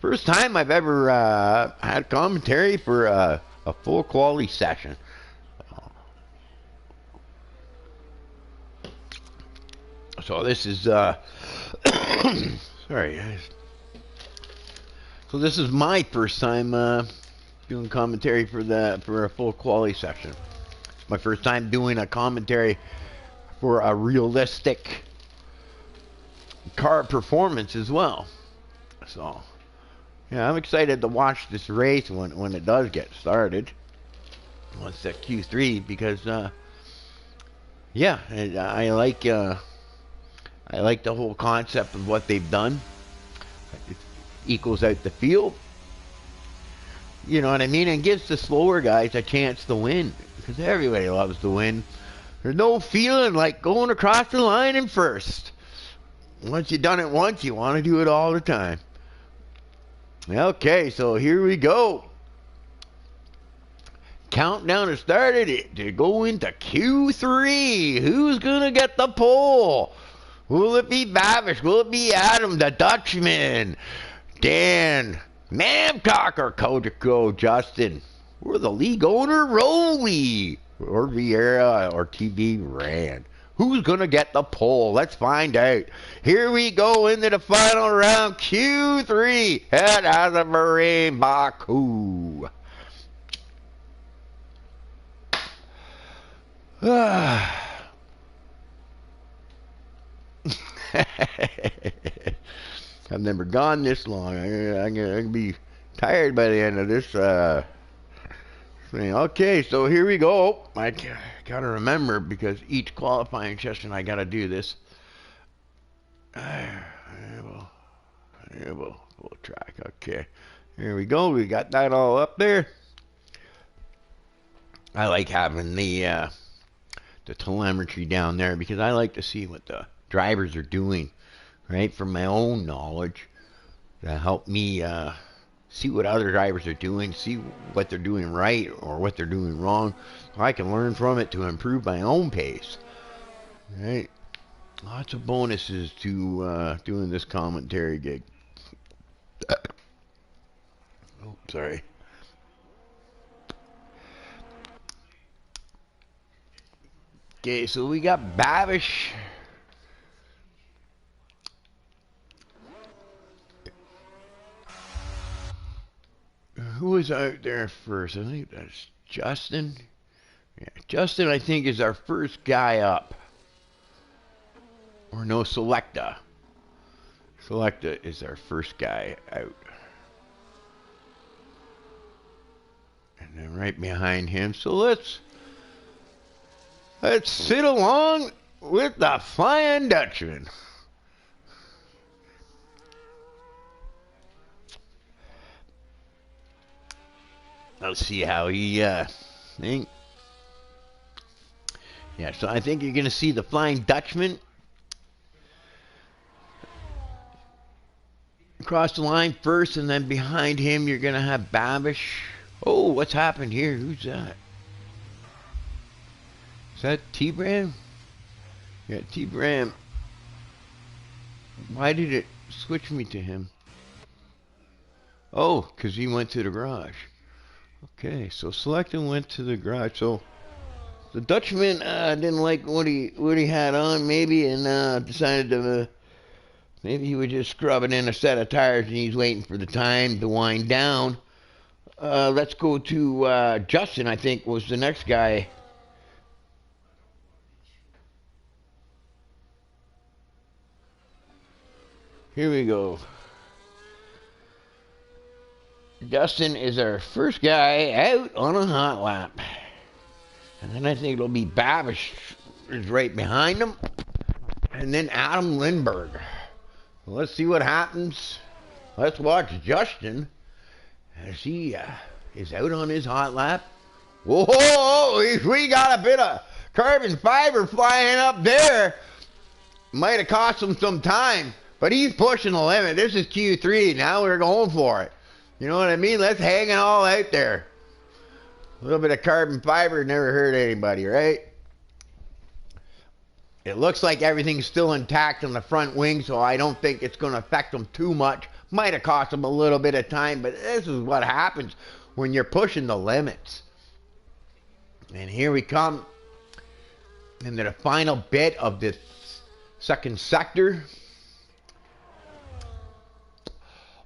First time I've ever had commentary for a full quality session. So this is sorry guys. So this is my first time doing commentary for a full quality session. It's my first time doing a commentary for a realistic car performance as well. So yeah, I'm excited to watch this race when it does get started. Once that Q3, because yeah, I like the whole concept of what they've done. It equals out the field. You know what I mean? And gives the slower guys a chance to win. Because everybody loves to win. There's no feeling like going across the line in first. Once you've done it once, you want to do it all the time. Okay, so here we go. Countdown has started to go into Q3. Who's going to get the pole? Will it be Babish? Will it be Adam, the Dutchman? Dan, Mamcock, or Kojako, Justin? Or the league owner, Rolly? Or Vieira, or TB Rand? Who's going to get the pole? Let's find out. Here we go into the final round. Q3 at Azerbaijan, Baku. I've never gone this long. I'm gonna be tired by the end of this thing. Okay, so here we go. I gotta remember, because each qualifying session I gotta do this. We'll track. Okay, here we go. We got that all up there. I like having the telemetry down there, because I like to see what the drivers are doing, right, from my own knowledge, to help me see what other drivers are doing, see what they're doing right or what they're doing wrong, so I can learn from it to improve my own pace. Right? Lots of bonuses to doing this commentary gig. Oh, sorry. Okay, so we got Babish. Who was out there first? I think that's Justin. Yeah, Justin, I think, is our first guy up. Or no, Selecta. Selecta is our first guy out. And then right behind him. So let's sit along with the Flying Dutchman. Let's see how he think. Yeah, so I think you're going to see the Flying Dutchman across the line first, and then behind him you're going to have Babish. Oh, what's happened here? Who's that? Is that T-Bram? Yeah, T-Bram. Why did it switch me to him? Oh, because he went to the garage. Okay, so Selecta went to the garage. So the Dutchman didn't like what he had on, maybe, and decided to maybe he was just scrubbing in a set of tires, and he's waiting for the time to wind down. Let's go to Justin, I think, was the next guy. Here we go. Justin is our first guy out on a hot lap. And then I think it'll be Babish is right behind him. And then Adam Lindbergh. Well, let's see what happens. Let's watch Justin as he is out on his hot lap. Whoa, we got a bit of carbon fiber flying up there. Might have cost him some time, but he's pushing the limit. This is Q3. Now we're going for it. You know what I mean? Let's hang it all out there. A little bit of carbon fiber never hurt anybody, right? It looks like everything's still intact on the front wing, so I don't think it's going to affect them too much. Might have cost them a little bit of time, but this is what happens when you're pushing the limits. And here we come into the final bit of this second sector.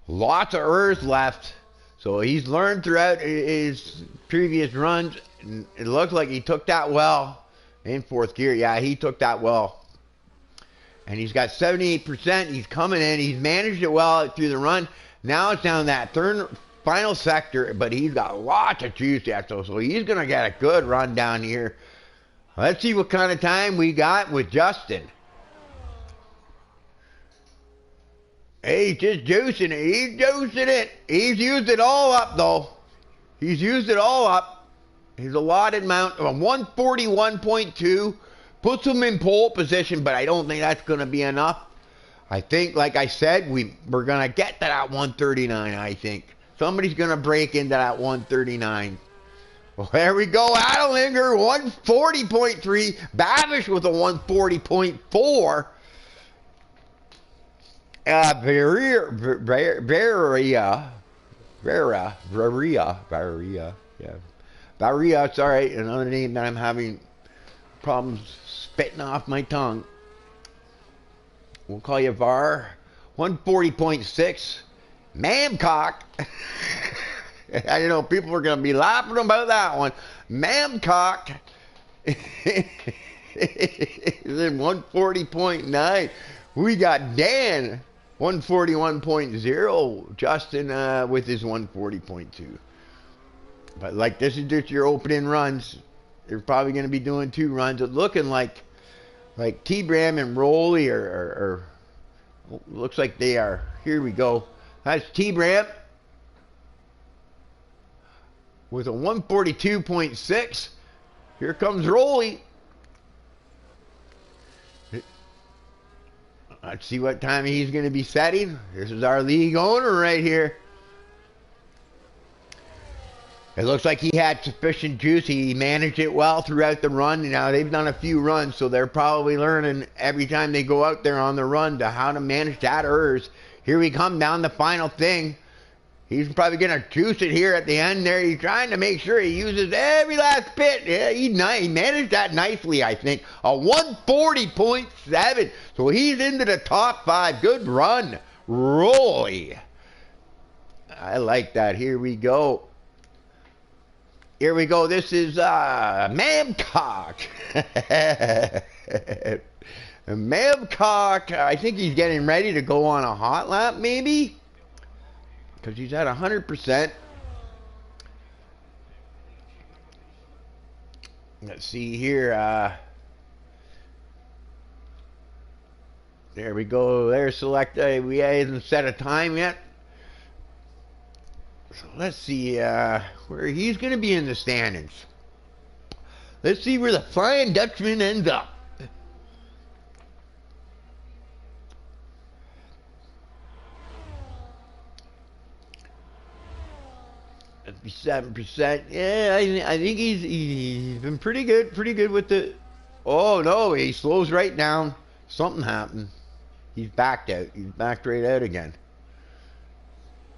Lots of earth left, so he's learned throughout his previous runs. And it looks like he took that well in fourth gear. Yeah, he took that well, and he's got 78%. He's coming in. He's managed it well through the run. Now it's down that third final sector, but he's got lots of juice yet, so he's gonna get a good run down here. Let's see what kind of time we got with Justin. He's just juicing it. He's juicing it. He's used it all up, though. He's used it all up. His allotted amount of 141.2 puts him in pole position, but I don't think that's going to be enough. I think, like I said, we're going to get to that 139, I think. Somebody's going to break into that 139. Well, there we go. Adelinger, 140.3. Babish with a 140.4. Varia, it's all right. Another name that I'm having problems spitting off my tongue. We'll call you VAR. 140.6. Mamcock. I know people are going to be laughing about that one. Mamcock is in 140.9. We got Dan 141.0. Justin with his 140.2. But like, this is just your opening runs. They're probably going to be doing 2 runs. It's looking like T-Bram and Rolly are looks like they are. Here we go. That's T-Bram with a 142.6. Here comes Rolly. Let's see what time he's going to be setting. This is our league owner right here. It looks like he had sufficient juice. He managed it well throughout the run. Now, they've done a few runs, so they're probably learning every time they go out there on the run to how to manage that urge. Here we come down the final thing. He's probably going to juice it here at the end there. He's trying to make sure he uses every last bit. Yeah, he managed that nicely, I think. A 140.7. So he's into the top 5. Good run, Roy. I like that. Here we go. Here we go. This is Mamcock. Mamcock, I think he's getting ready to go on a hot lap, maybe? Because he's at 100%. Let's see here. There we go. There's select. We haven't set a time yet. So let's see where he's going to be in the standings. Let's see where the Flying Dutchman ends up. 57%. Yeah, I think he's been pretty good with the. Oh no, he slows right down. Something happened. He's backed out. He's backed right out again.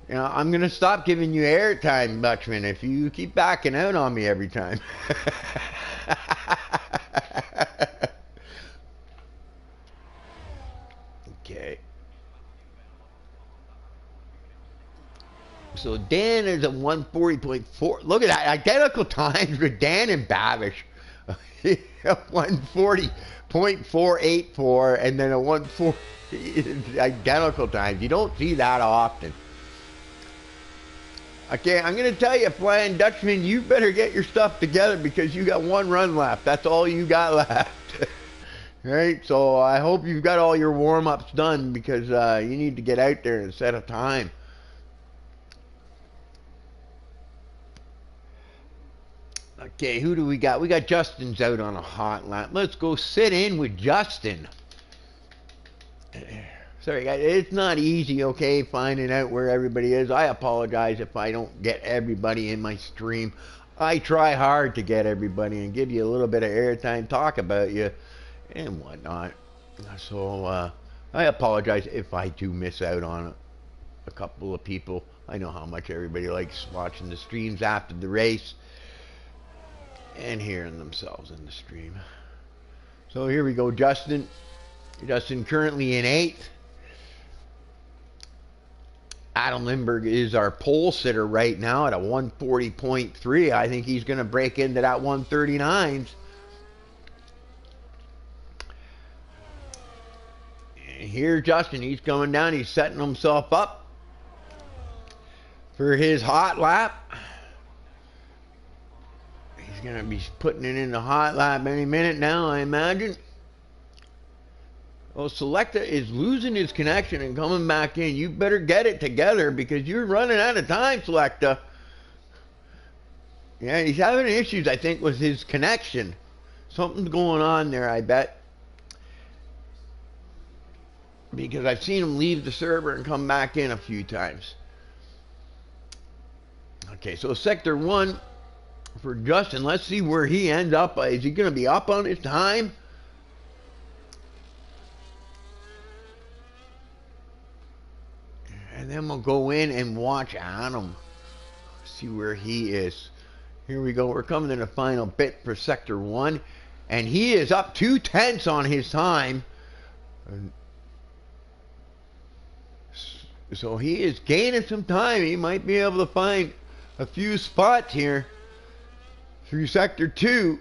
You know, I'm gonna stop giving you airtime, Dutchman, if you keep backing out on me every time. Okay. So Dan is at 140.4. Look at that. Identical times with Dan and Babish. 140.484 and then a 140. Identical times. You don't see that often. Okay, I'm going to tell you, Flying Dutchman, you better get your stuff together because you got 1 run left. That's all you got left. Right? So I hope you've got all your warm-ups done because you need to get out there and set a time. Okay, who do we got? We got Justin's out on a hot lap. Let's go sit in with Justin. Sorry, guys. It's not easy, okay, finding out where everybody is. I apologize if I don't get everybody in my stream. I try hard to get everybody and give you a little bit of airtime, talk about you, and whatnot. So, I apologize if I do miss out on a couple of people. I know how much everybody likes watching the streams after the race and hearing themselves in the stream. So here we go, Justin. Justin currently in 8th. Adam Lindbergh is our pole sitter right now at a 140.3. I think he's going to break into that 139s. And here Justin, he's coming down. He's setting himself up for his hot lap. He's going to be putting it in the hot lap any minute now, I imagine. Well, Selecta is losing his connection and coming back in. You better get it together because you're running out of time, Selecta. Yeah, he's having issues, I think, with his connection. Something's going on there, I bet. Because I've seen him leave the server and come back in a few times. Okay, so Sector 1 for Justin. Let's see where he ends up. Is he going to be up on his time? And then we'll go in and watch Adam. See where he is. Here we go. We're coming to the final bit for Sector 1. And he is up 2/10 on his time. So he is gaining some time. He might be able to find a few spots here through Sector 2.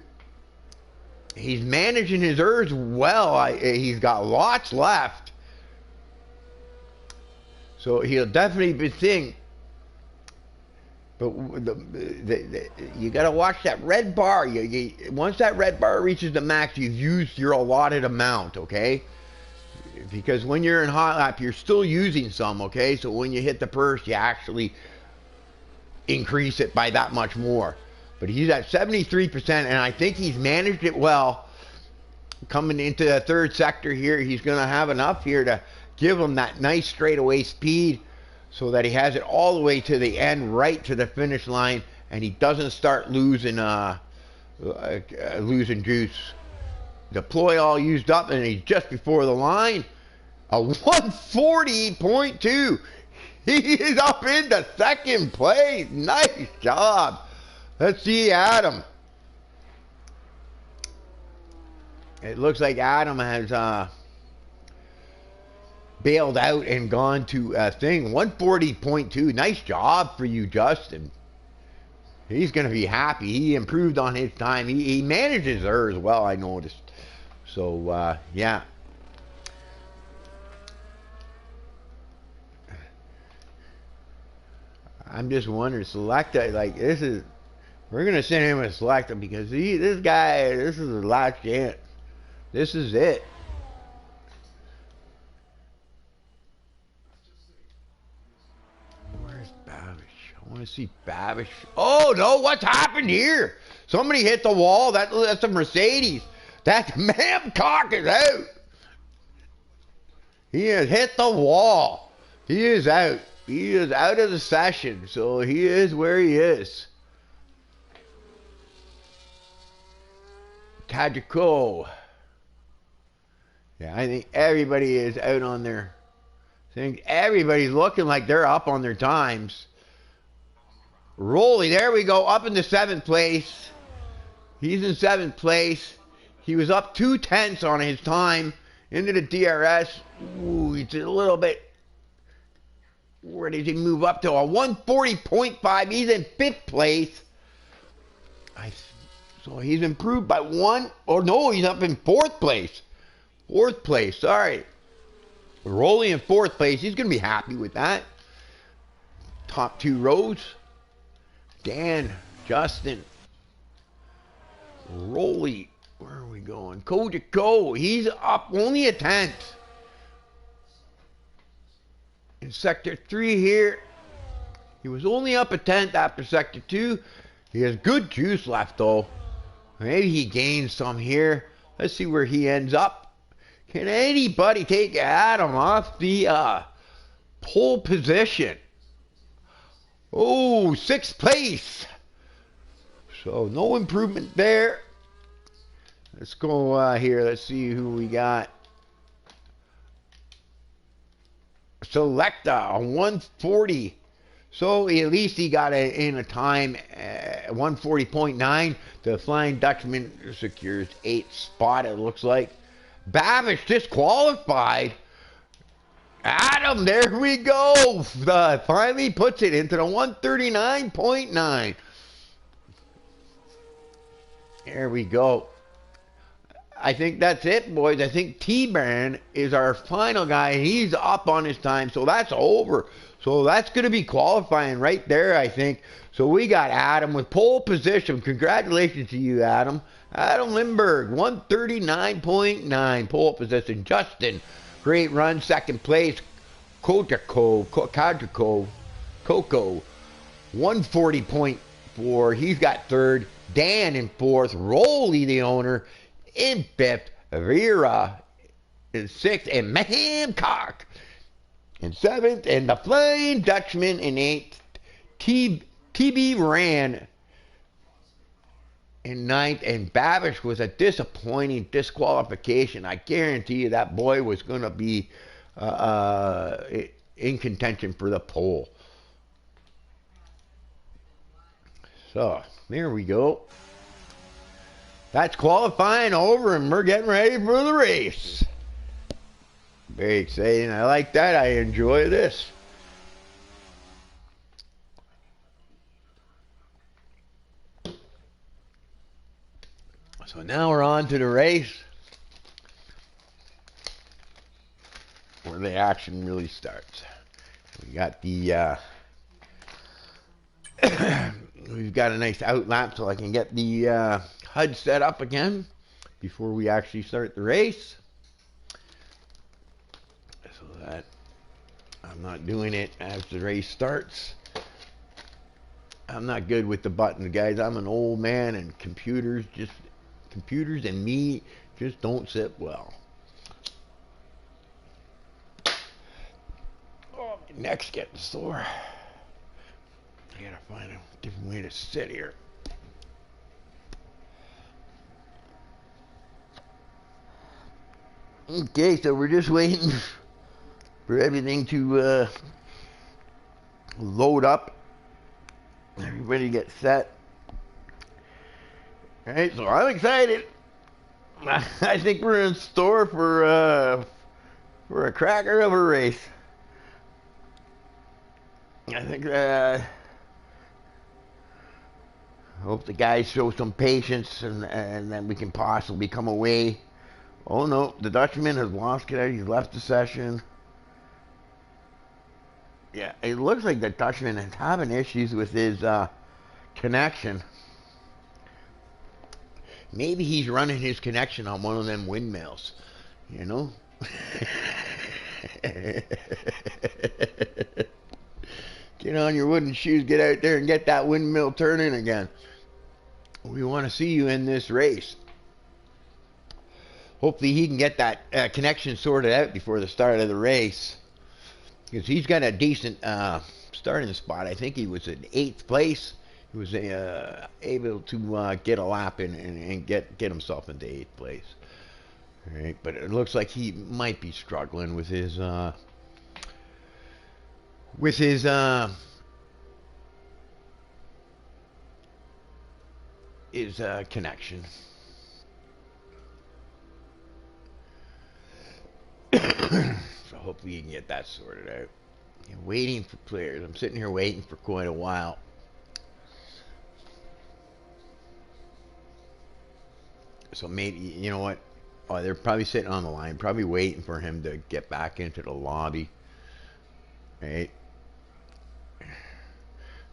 He's managing his ERS well. He's got lots left. So he'll definitely be seeing. But you got to watch that red bar. Once that red bar reaches the max, you've used your allotted amount, okay? Because when you're in hot lap, you're still using some, okay? So when you hit the purse, you actually increase it by that much more. But he's at 73%, and I think he's managed it well. Coming into the third sector here, he's going to have enough here to give him that nice straightaway speed so that he has it all the way to the end, right to the finish line, and he doesn't start losing juice. Deploy all used up, and he's just before the line. A 140.2. He is up into second place. Nice job. Let's see Adam. It looks like Adam has bailed out and gone to a thing. 140.2. Nice job for you, Justin. He's going to be happy. He improved on his time. He manages her as well, I noticed. So, yeah. I'm just wondering, Selecta, like, this is, we're going to send him a Selecta because this guy, this is his last chance. This is it. Where's Babish? I want to see Babish. Oh, no, what's happened here? Somebody hit the wall. That's a Mercedes. That Mamcock is out. He has hit the wall. He is out. He is out of the session. So he is where he is. Tajiko. Yeah, I think everybody is out on their. I think everybody's looking like they're up on their times. Rolly, there we go, up into 7th place. He's in 7th place. He was up 2/10 on his time into the DRS. Ooh, it's a little bit. Where did he move up to? A 140.5. He's in 5th place. So he's improved by 1. Oh no, he's up in 4th place. 4th place, sorry. Rolly in 4th place. He's going to be happy with that. Top 2 rows. Dan, Justin, Rolly. Where are we going? Kojiko. He's up only a 10th. In Sector 3 here, he was only up a 10th after Sector 2. He has good juice left, though. Maybe he gains some here. Let's see where he ends up. Can anybody take Adam off the pole position? Oh, 6th place. So no improvement there. Let's go here. Let's see who we got. Selecta, a 140. So at least he got in a time, 140.9. The Flying Dutchman secures 8th spot, it looks like. Babish disqualified. Adam, there we go. Finally puts it into the 139.9. There we go. I think that's it, boys. I think T-Baron is our final guy. He's up on his time, so that's over. So that's going to be qualifying right there, I think. So we got Adam with pole position. Congratulations to you, Adam. Adam Lindbergh, 139.9 pole position. Justin, great run, 2nd place. Coco, 140.4. He's got 3rd. Dan in 4th. Rolly, the owner, in 5th. Vera in 6th. And Mamcock in 7th. And the Flying Dutchman in 8th. TB ran in 9th. And Babish was a disappointing disqualification. I guarantee you that boy was going to be in contention for the pole. So, there we go. That's qualifying over, and we're getting ready for the race. Very exciting. I like that. I enjoy this. So now we're on to the race, where the action really starts. We got the we've got a nice out lap, so I can get the HUD set up again before we actually start the race, so that I'm not doing it as the race starts. I'm not good with the buttons, guys. I'm an old man, and computers and me just don't sit well. Oh, my neck's getting sore. I gotta find a different way to sit here. Okay, so we're just waiting for everything to load up. Everybody get set. Alright, so I'm excited. I think we're in store for a cracker of a race. I think I hope the guys show some patience, and then we can possibly come away. Oh no, the Dutchman has lost connection. He's left the session. Yeah, it looks like the Dutchman is having issues with his connection. Maybe he's running his connection on one of them windmills, you know? Get on your wooden shoes, get out there and get that windmill turning again. We want to see you in this race. Hopefully he can get that connection sorted out before the start of the race, because he's got a decent starting spot. I think he was in 8th place. He was able to get a lap in and get himself into 8th place. All right, but it looks like he might be struggling with his connection. So hopefully you can get that sorted out. And waiting for players. I'm sitting here waiting for quite a while. So maybe, you know what? Oh, they're probably sitting on the line, probably waiting for him to get back into the lobby. Right?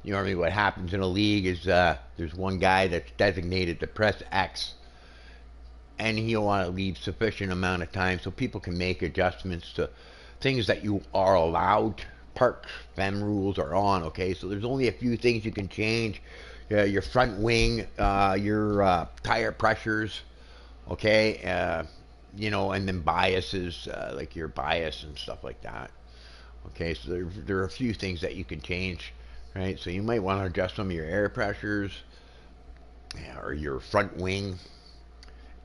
Normally what happens in a league is there's one guy that's designated to press X, and he'll want to leave sufficient amount of time so people can make adjustments to things that you are allowed. Park FEM rules are on, okay? So there's only a few things you can change. Your front wing, your tire pressures, okay? You know, and then biases, like your bias and stuff like that. Okay, so there are a few things that you can change, right? So you might want to adjust some of your air pressures, or your front wing,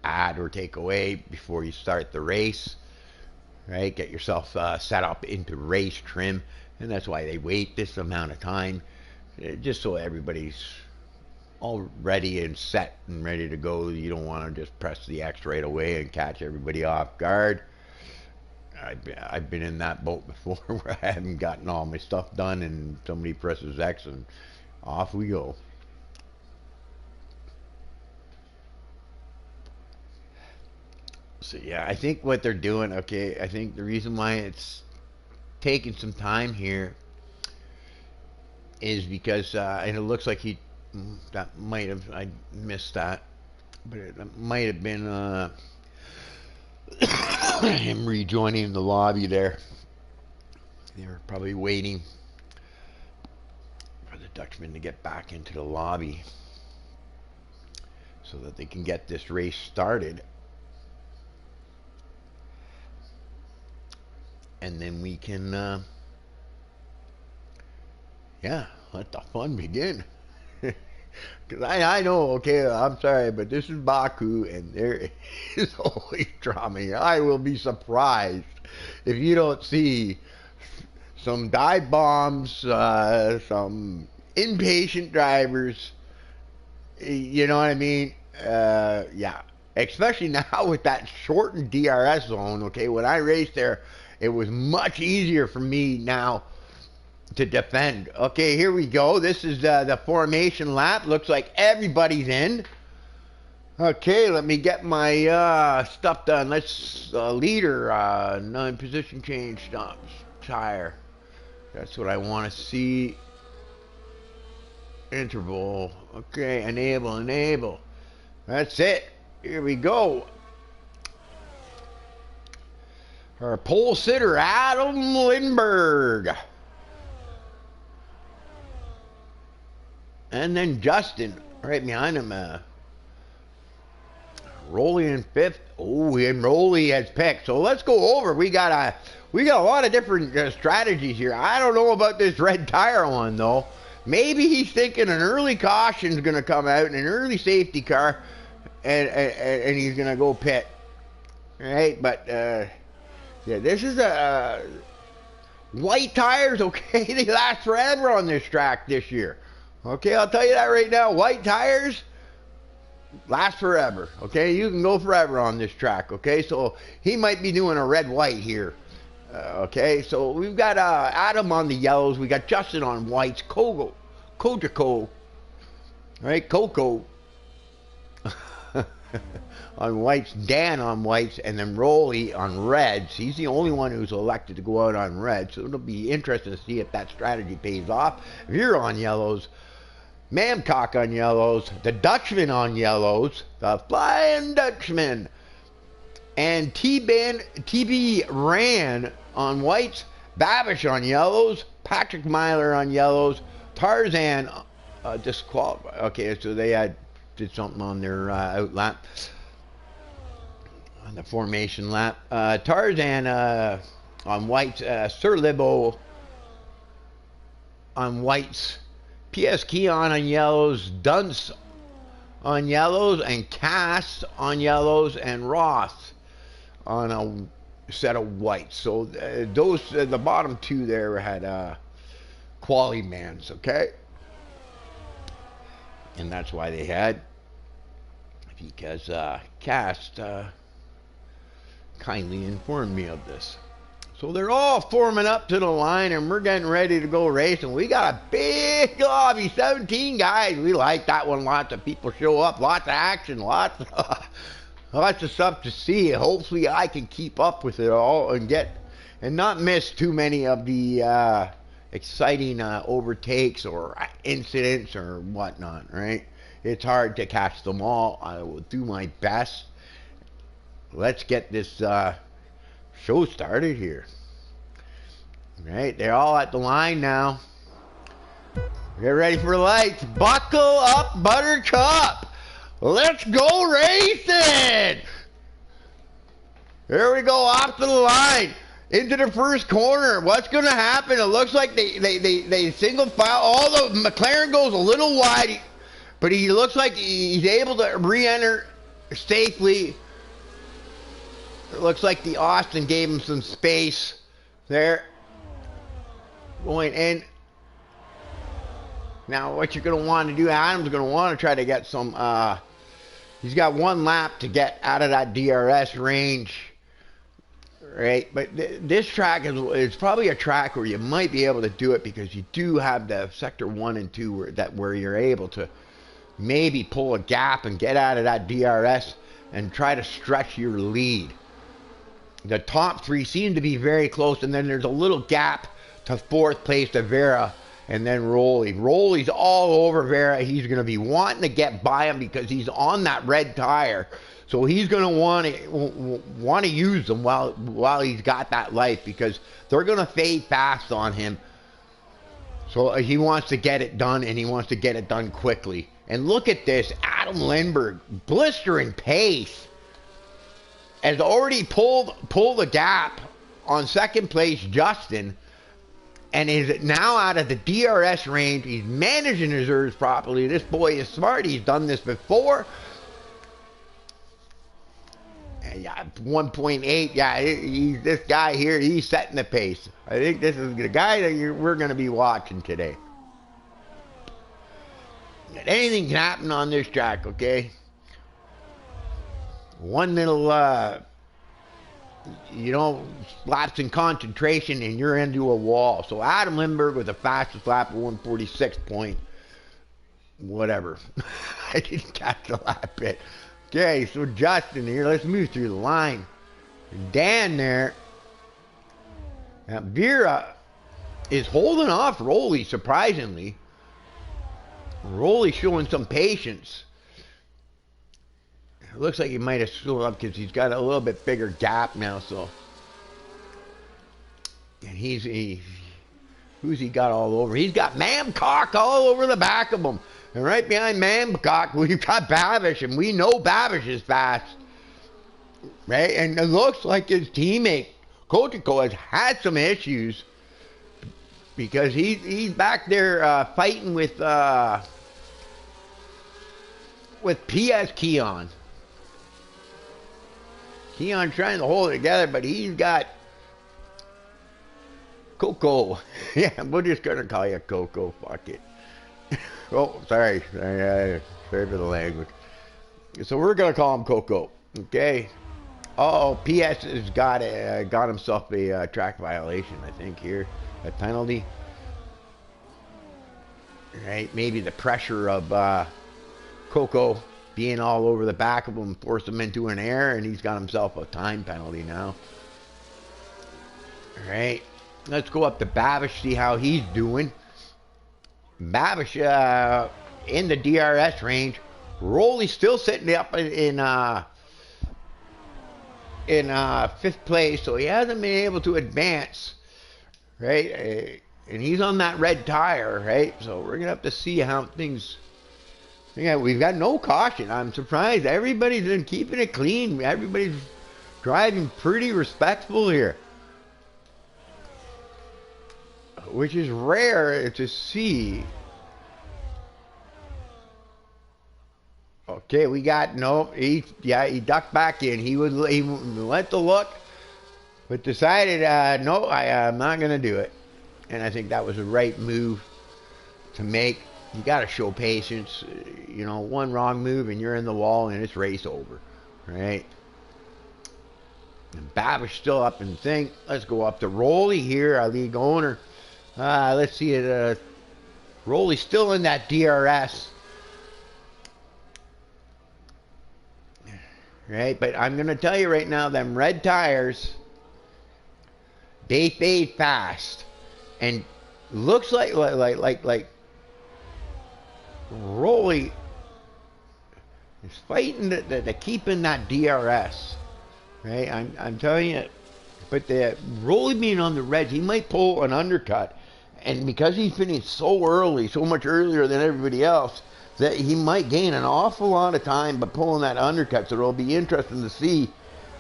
add or take away before you start the race, right? Get yourself set up into race trim, and that's why they wait this amount of time, just so everybody's all ready and set and ready to go. You don't want to just press the X right away and catch everybody off guard. I've been in that boat before where I haven't gotten all my stuff done and somebody presses X and off we go. So yeah, I think what they're doing, okay, I think the reason why it's taking some time here is because, and it looks like that might have, I missed that, but it might have been him rejoining the lobby there. They were probably waiting for the Dutchman to get back into the lobby so that they can get this race started. And then we can, yeah, let the fun begin. Because I know, okay, I'm sorry, but this is Baku, and there is always drama here. I will be surprised if you don't see some dive bombs, some impatient drivers, you know what I mean? Yeah, especially now with that shortened DRS zone. Okay, when I raced there, it was much easier for me now to defend. Okay, here we go. This is the formation lap. Looks like everybody's in. Okay, let me get my stuff done. Let's leader 9 position change stops tire. That's what I want to see. Interval. Okay, enable. That's it. Here we go. Our pole sitter, Adam Lindbergh. And then Justin, right behind him. Rolly in 5th. Oh, and Rolly has picked. So let's go over. We got a lot of different strategies here. I don't know about this red tire one though. Maybe he's thinking an early caution is going to come out, and an early safety car, and he's going to go pit. Right? But yeah, this is a white tires. Okay, they last forever on this track this year. Okay, I'll tell you that right now. White tires last forever. Okay, you can go forever on this track. Okay, so he might be doing a red-white here. Okay, so we've got Adam on the yellows. We got Justin on whites. Kojako, right? Coco on whites. Dan on whites, and then Rolly on reds. He's the only one who's elected to go out on reds. So it'll be interesting to see if that strategy pays off. If you're on yellows, Mamcock on yellows, the Dutchman on yellows, the Flying Dutchman, and TB Ran on whites, Babish on yellows, Patrick Myler on yellows, Tarzan disqualified. Okay, so they did something on their out lap, on the formation lap. Tarzan on whites, Sir Libo on whites, PS Keon on yellows, Dunce on yellows, and Cass on yellows, and Roth on a set of whites. So those the bottom two there had quality mans, okay? And that's why they had, because Cass kindly informed me of this. So they're all forming up to the line, and we're getting ready to go racing. We got a big lobby, 17 guys. We like that one. Lots of people show up, lots of action, lots of stuff to see. Hopefully I can keep up with it all and not miss too many of the exciting overtakes or incidents or whatnot, right? It's hard to catch them all. I will do my best. Let's get this show started here. Right, they're all at the line now. Get ready for lights. Buckle up, Buttercup. Let's go racing. There we go, off to the line. Into the first corner. What's going to happen? It looks like they single file. All the McLaren goes a little wide, but he looks like he's able to re-enter safely. It looks like the Austin gave him some space there. Going in. Now what you're going to want to do, Adam's going to want to try to get some, he's got one lap to get out of that DRS range. Right? But this track is probably a track where you might be able to do it, because you do have the sector 1 and 2 where you're able to maybe pull a gap and get out of that DRS and try to stretch your lead. The top three seem to be very close, and then there's a little gap to 4th place to Vera, and then Rolly. Rolly's all over Vera. He's going to be wanting to get by him because he's on that red tire. So he's going to want to use them while he's got that life, because they're going to fade fast on him. So he wants to get it done, and he wants to get it done quickly. And look at this, Adam Lindbergh, blistering pace, has already pulled the gap on 2nd place Justin, and is now out of the DRS range. He's managing his reserves properly. This boy is smart. He's done this before. And yeah, 1.8. Yeah, this guy here, he's setting the pace. I think this is the guy that we're going to be watching today. Anything can happen on this track, okay? one little, you know, lapse in concentration and you're into a wall. So Adam Lindbergh with the fastest lap of 146 point, whatever. I didn't catch the lap bit. Okay, so Justin here, let's move through the line. Dan there. Now Vera is holding off Rolly, surprisingly. Rolly showing some patience. It looks like he might have slowed up because he's got a little bit bigger gap now, so. And who's he got all over? He's got Mamcock all over the back of him. And right behind Mamcock, we've got Babish, and we know Babish is fast. Right? And it looks like his teammate, Kotiko, has had some issues because he's back there fighting with PS Keon. Keon trying to hold it together, but he's got Coco. Yeah, we're just going to call you Coco. Fuck it. Oh, sorry. Sorry for the language. So we're going to call him Coco. Okay. Oh, PS has got himself a track violation, I think, here. A penalty. Right? Maybe the pressure of Coco being all over the back of him forced him into an error, and he's got himself a time penalty now. All right. Let's go up to Babish, see how he's doing. Babish in the DRS range. Rolly's still sitting up in fifth place, so he hasn't been able to advance, right? And he's on that red tire, right? So we're gonna have to see how things. Yeah, we've got no caution. I'm surprised. Everybody's been keeping it clean. Everybody's driving pretty respectful here, which is rare to see. Okay, we got he ducked back in. He went to look, but decided no, I'm not gonna do it. And I think that was the right move to make. You got to show patience. You know, one wrong move and you're in the wall and it's race over, right? And Babish still up in thing. Let's go up to Rolly here, our league owner. Let's see it. Rolly's still in that DRS. Right, but I'm going to tell you right now, them red tires, they fade fast. And looks like Rolly is fighting to keep in that DRS. Right, I'm telling you. But the Rolly being on the reds, he might pull an undercut. And because he's finished so early, so much earlier than everybody else, that he might gain an awful lot of time by pulling that undercut. So it'll be interesting to see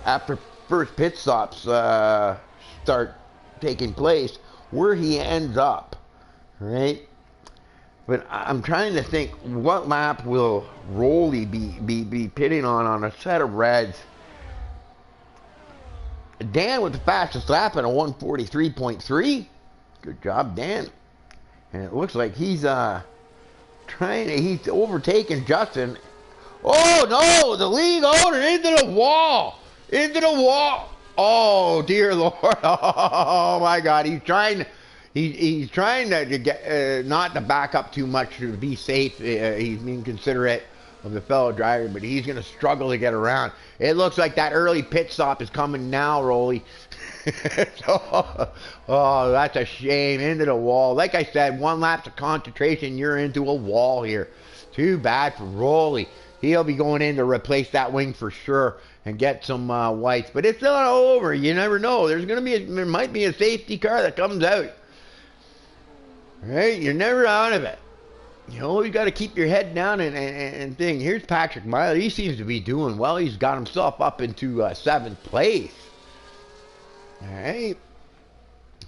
after first pit stops start taking place where he ends up, right? But I'm trying to think, what lap will Rolly be pitting on a set of reds? Dan with the fastest lap at a 143.3. Good job, Dan. And it looks like he's he's overtaken Justin. Oh no, the league owner into the wall. Into the wall. Oh dear Lord. Oh my God. He's trying to get not to back up too much to be safe. He's being considerate of the fellow driver, but he's going to struggle to get around. It looks like that early pit stop is coming now, Rolly. Oh, that's a shame. Into the wall. Like I said, one lapse of concentration, you're into a wall here. Too bad for Rolly. He'll be going in to replace that wing for sure and get some whites. But it's not over. You never know. There might be a safety car that comes out. Right? You're never out of it. You always got to keep your head down and thing. Here's Patrick Miley. He seems to be doing well. He's got himself up into 7th place. All right.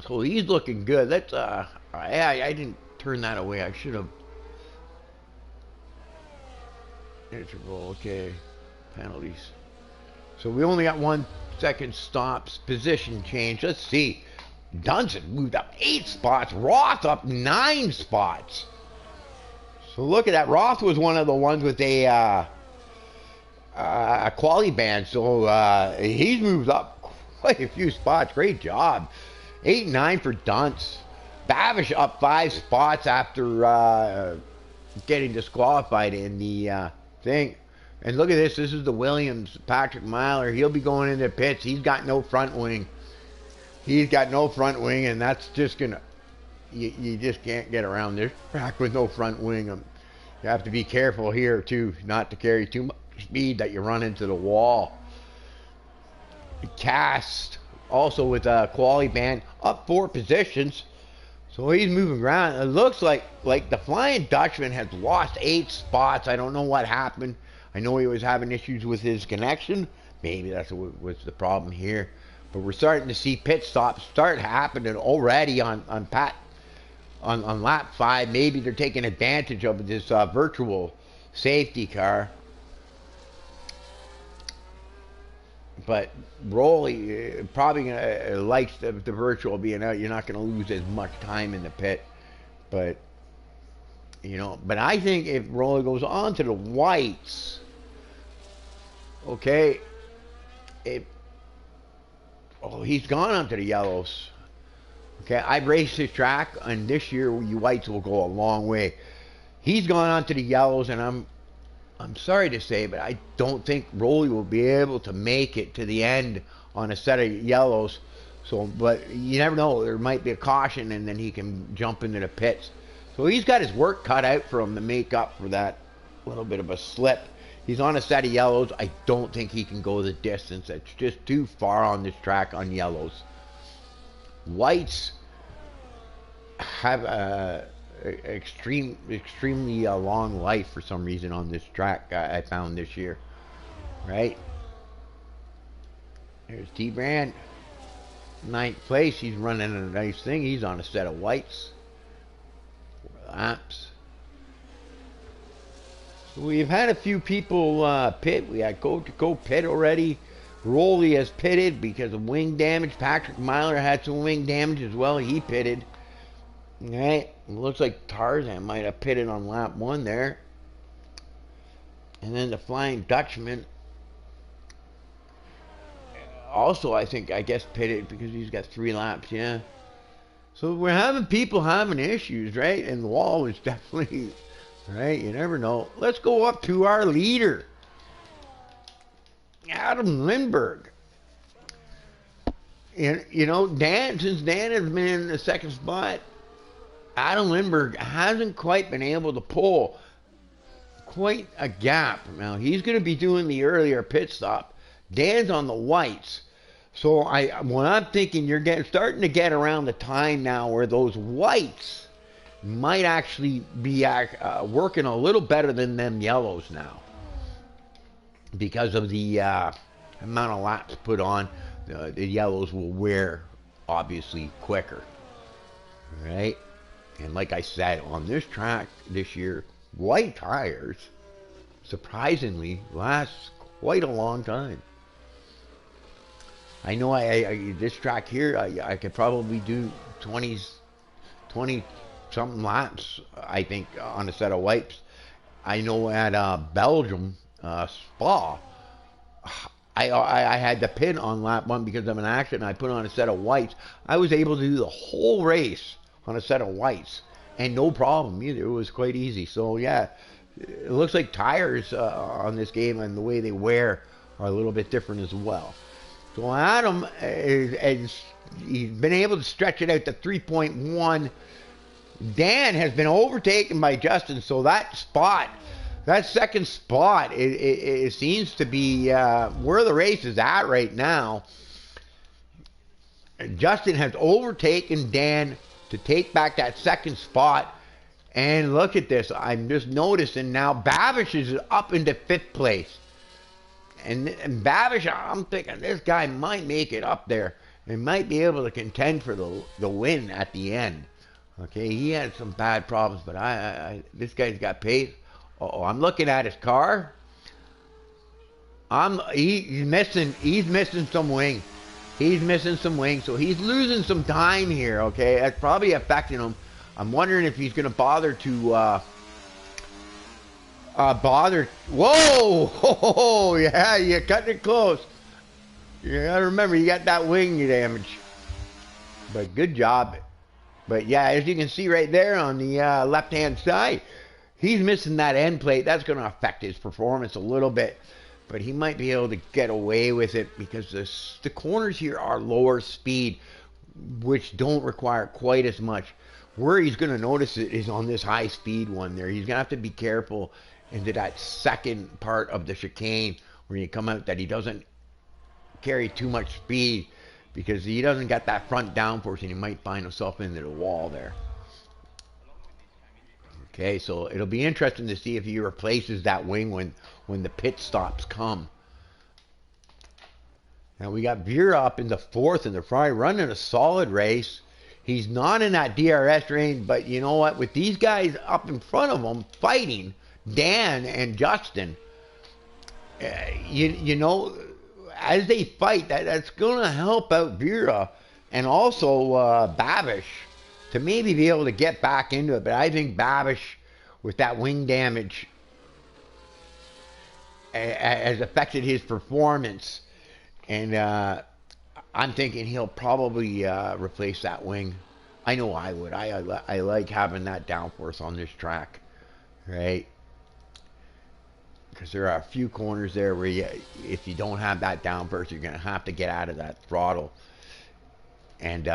So he's looking good. Let's, I didn't turn that away. I should have. There's a roll. Okay. Penalties. So we only got 1 second stops. Position change. Let's see. Dunson moved up 8 spots. Roth up 9 spots. So look at that. Roth was one of the ones with a a quality band, so he's moved up quite a few spots. Great job. 8-9 for Dunce. Babish up 5 spots after getting disqualified in the thing. And look at this. This is the Williams. Patrick Myler. He'll be going into pits. He's got no front wing. He's got no front wing, and that's just going to... You just can't get around this track with no front wing. You have to be careful here, too, not to carry too much speed that you run into the wall. Cast, also with a quality band, up 4 positions. So he's moving around. It looks like the Flying Dutchman has lost 8 spots. I don't know what happened. I know he was having issues with his connection. Maybe that's what was the problem here. But we're starting to see pit stops start happening already on lap 5. Maybe they're taking advantage of this virtual safety car. But Rolly probably likes the virtual being out. You're not going to lose as much time in the pit. But, you know, but I think if Rolly goes on to the whites, okay, he's gone onto the yellows. Okay, I've raced this track, and this year you whites will go a long way. He's gone onto the yellows, and I'm sorry to say, but I don't think Rolly will be able to make it to the end on a set of yellows. So, but you never know. There might be a caution, and then he can jump into the pits. So he's got his work cut out for him to make up for that little bit of a slip. He's on a set of yellows. I don't think he can go the distance. It's just too far on this track on yellows. Whites have extremely long life for some reason on this track. I found this year, right? There's T-Brand, 9th place. He's running a nice thing. He's on a set of whites. 4 laps. So we've had a few people pit. We had go pit already. Rolly has pitted because of wing damage. Patrick Myler had some wing damage as well. He pitted. Right, it looks like Tarzan might have pitted on lap 1 there. And then the Flying Dutchman also, I guess pitted because he's got 3 laps, yeah. So we're having people having issues, right? And the wall is definitely, right, you never know. Let's go up to our leader, Adam Lindbergh. And, you know, since Dan has been in the 2nd spot, Adam Lindbergh hasn't quite been able to pull quite a gap. Now, he's going to be doing the earlier pit stop. Dan's on the whites. So, when I'm thinking you're starting to get around the time now where those whites might actually be working a little better than them yellows now. Because of the amount of laps put on, the yellows will wear, obviously, quicker. Right? And like I said, on this track this year, white tires, surprisingly, last quite a long time. I know this track here, I could probably do 20-something laps, I think, on a set of whites. I know at Belgium, Spa, I had to pit on lap 1 because of an accident. I put on a set of whites. I was able to do the whole race on a set of whites, and no problem either. It was quite easy. So yeah, it looks like tires on this game and the way they wear are a little bit different as well. So Adam, he's been able to stretch it out to 3.1. Dan has been overtaken by Justin, so that 2nd spot, it seems to be where the race is at right now. Justin has overtaken Dan to take back that 2nd spot. And look at this. I'm just noticing now Babish is up into 5th place. And Babish, I'm thinking this guy might make it up there and might be able to contend for the win at the end. Okay, he had some bad problems, but this guy's got pace. I'm looking at his car. He's missing some wing. He's missing some wing, so he's losing some time here, okay? That's probably affecting him. I'm wondering if he's going to bother to Bother. Whoa! Oh, yeah, you cut it close. You gotta remember, you got that wing damage. But good job. But yeah, as you can see right there on the left-hand side, he's missing that end plate. That's going to affect his performance a little bit. But he might be able to get away with it because the corners here are lower speed, which don't require quite as much. Where he's going to notice it is on this high speed one there. He's going to have to be careful into that second part of the chicane when you come out that he doesn't carry too much speed, because he doesn't got that front downforce and he might find himself into the wall there. Okay, so it'll be interesting to see if he replaces that wing when the pit stops come. Now we got Vera up in the fourth in the front, running a solid race. He's not in that DRS range, but you know what? With these guys up in front of him fighting, Dan and Justin, you know, as they fight, that's going to help out Vera and also Babish to maybe be able to get back into it. But I think Babish, with that wing damage, has affected his performance. And I'm thinking he'll probably replace that wing. I know I would. I like having that downforce on this track, right? Because there are a few corners there where if you don't have that downforce, you're going to have to get out of that throttle and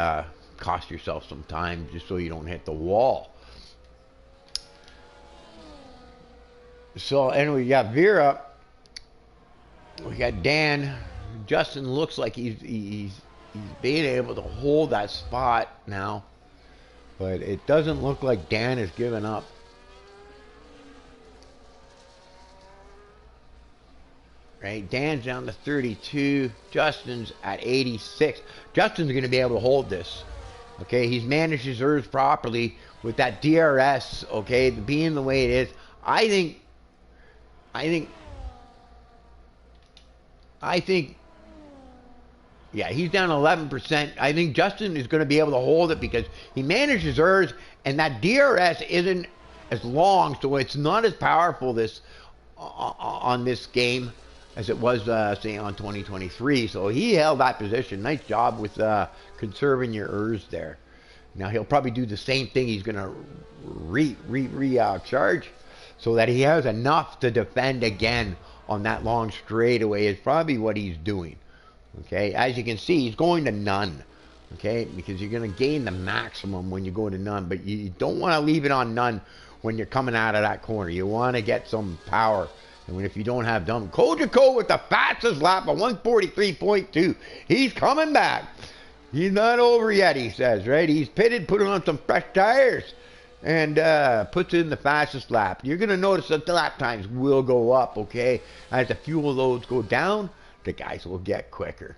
cost yourself some time just so you don't hit the wall. So anyway, we got Vera, we got Dan. Justin looks like he's being able to hold that spot now, but it doesn't look like Dan has given up. Right, Dan's down to 32. Justin's at 86. Justin's going to be able to hold this. Okay, he's managed his errors properly with that DRS. Okay, being the way it is, I think. Yeah, he's down 11%. I think Justin is going to be able to hold it because he managed his errors, and that DRS isn't as long, so it's not as powerful this on this game as it was, say, on 2023. So he held that position. Nice job with conserving your errs there. Now he'll probably do the same thing. He's going to charge so that he has enough to defend again on that long straightaway is probably what he's doing. Okay, as you can see, he's going to none. Okay, because you're going to gain the maximum when you go to none, but you don't want to leave it on none when you're coming out of that corner. You want to get some power. And if you don't have done, Kojako with the fastest lap of 143.2. He's coming back. He's not over yet, he says, right? He's pitted, put on some fresh tires, and puts in the fastest lap. You're going to notice that the lap times will go up, okay? As the fuel loads go down, the guys will get quicker.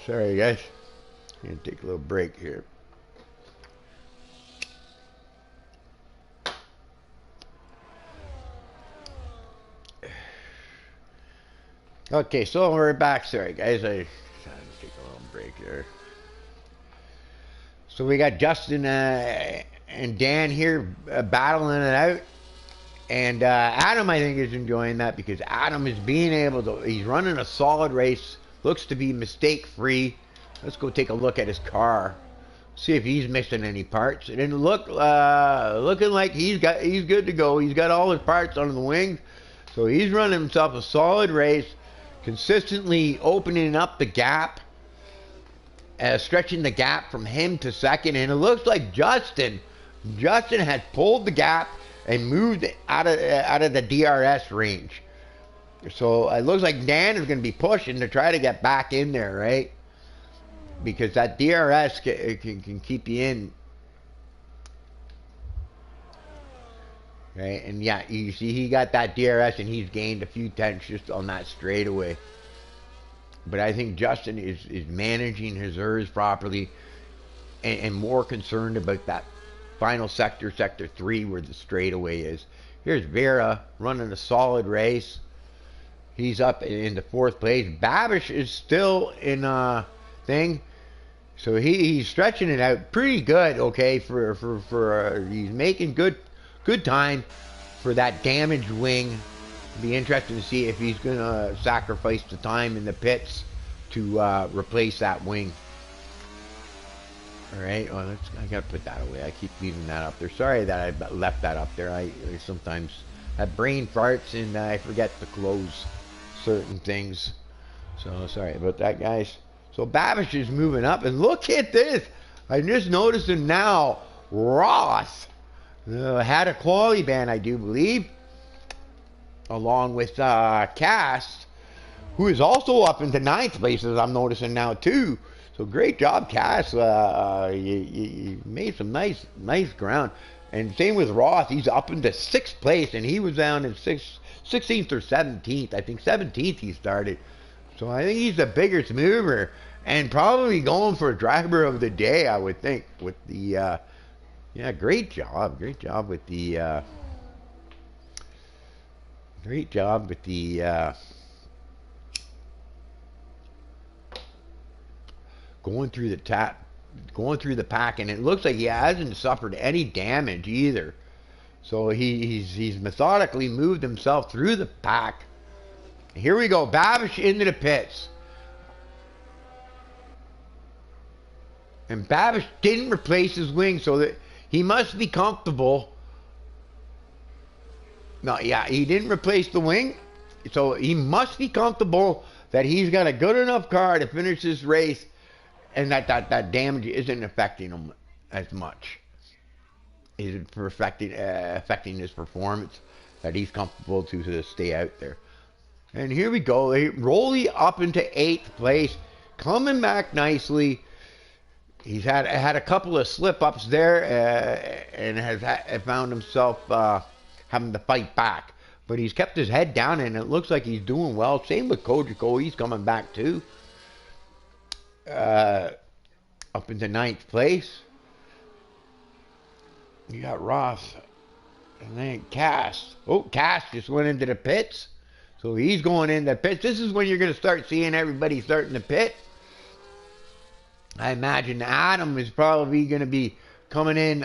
Sorry, guys. I'm going to take a little break here. Okay, so we're back. Sorry, guys. I decided to take a little break here. So we got Justin and Dan here battling it out. And Adam, I think, is enjoying that because Adam is being able to... He's running a solid race. Looks to be mistake-free. Let's go take a look at his car. See if he's missing any parts. It didn't look... looking like he's good to go. He's got all his parts under the wing. So he's running himself a solid race. Consistently opening up the gap, stretching the gap from him to second, and it looks like Justin has pulled the gap and moved out of the DRS range. So it looks like Dan is going to be pushing to try to get back in there, right? Because that DRS can keep you in. Right, and yeah, you see he got that DRS and he's gained a few tenths just on that straightaway. But I think Justin is managing his errors properly and more concerned about that final sector, sector 3, where the straightaway is. Here's Vera running a solid race. He's up in the 4th place. Babish is still in thing. So he's stretching it out pretty good, okay, he's making good time for that damaged wing. Be interesting to see if he's gonna sacrifice the time in the pits to replace that wing. All right, well, I gotta put that away. I keep leaving that up there. Sorry that I left that up there. I sometimes have brain farts and I forget to close certain things. So sorry about that, guys. So Babish is moving up, and look at this. I just noticed it now. Ross had a quality ban, I do believe, along with Cass, who is also up into 9th place, as I'm noticing now too. So great job, Cass. You made some nice ground. And same with Ross. He's up into 6th place, and he was down in 16th or 17th. I think 17th he started. So I think he's the biggest mover, and probably going for driver of the day, I would think, with the, yeah, great job with the, going through the pack, and it looks like he hasn't suffered any damage either. So he's methodically moved himself through the pack. Here we go, Babish into the pits. And Babish didn't replace his wing, so that he must be comfortable. No, yeah, he didn't replace the wing, so he must be comfortable that he's got a good enough car to finish this race, and that damage isn't affecting him as much. Isn't affecting his performance, that he's comfortable to stay out there. And here we go, Rolly up into 8th place, coming back nicely. He's had a couple of slip-ups there, and has found himself having to fight back. But he's kept his head down, and it looks like he's doing well. Same with Kojiko, he's coming back too. Up into 9th place. You got Ross, and then Cass. Oh, Cass just went into the pits. So he's going into the pits. This is when you're going to start seeing everybody starting to pit. I imagine Adam is probably going to be coming in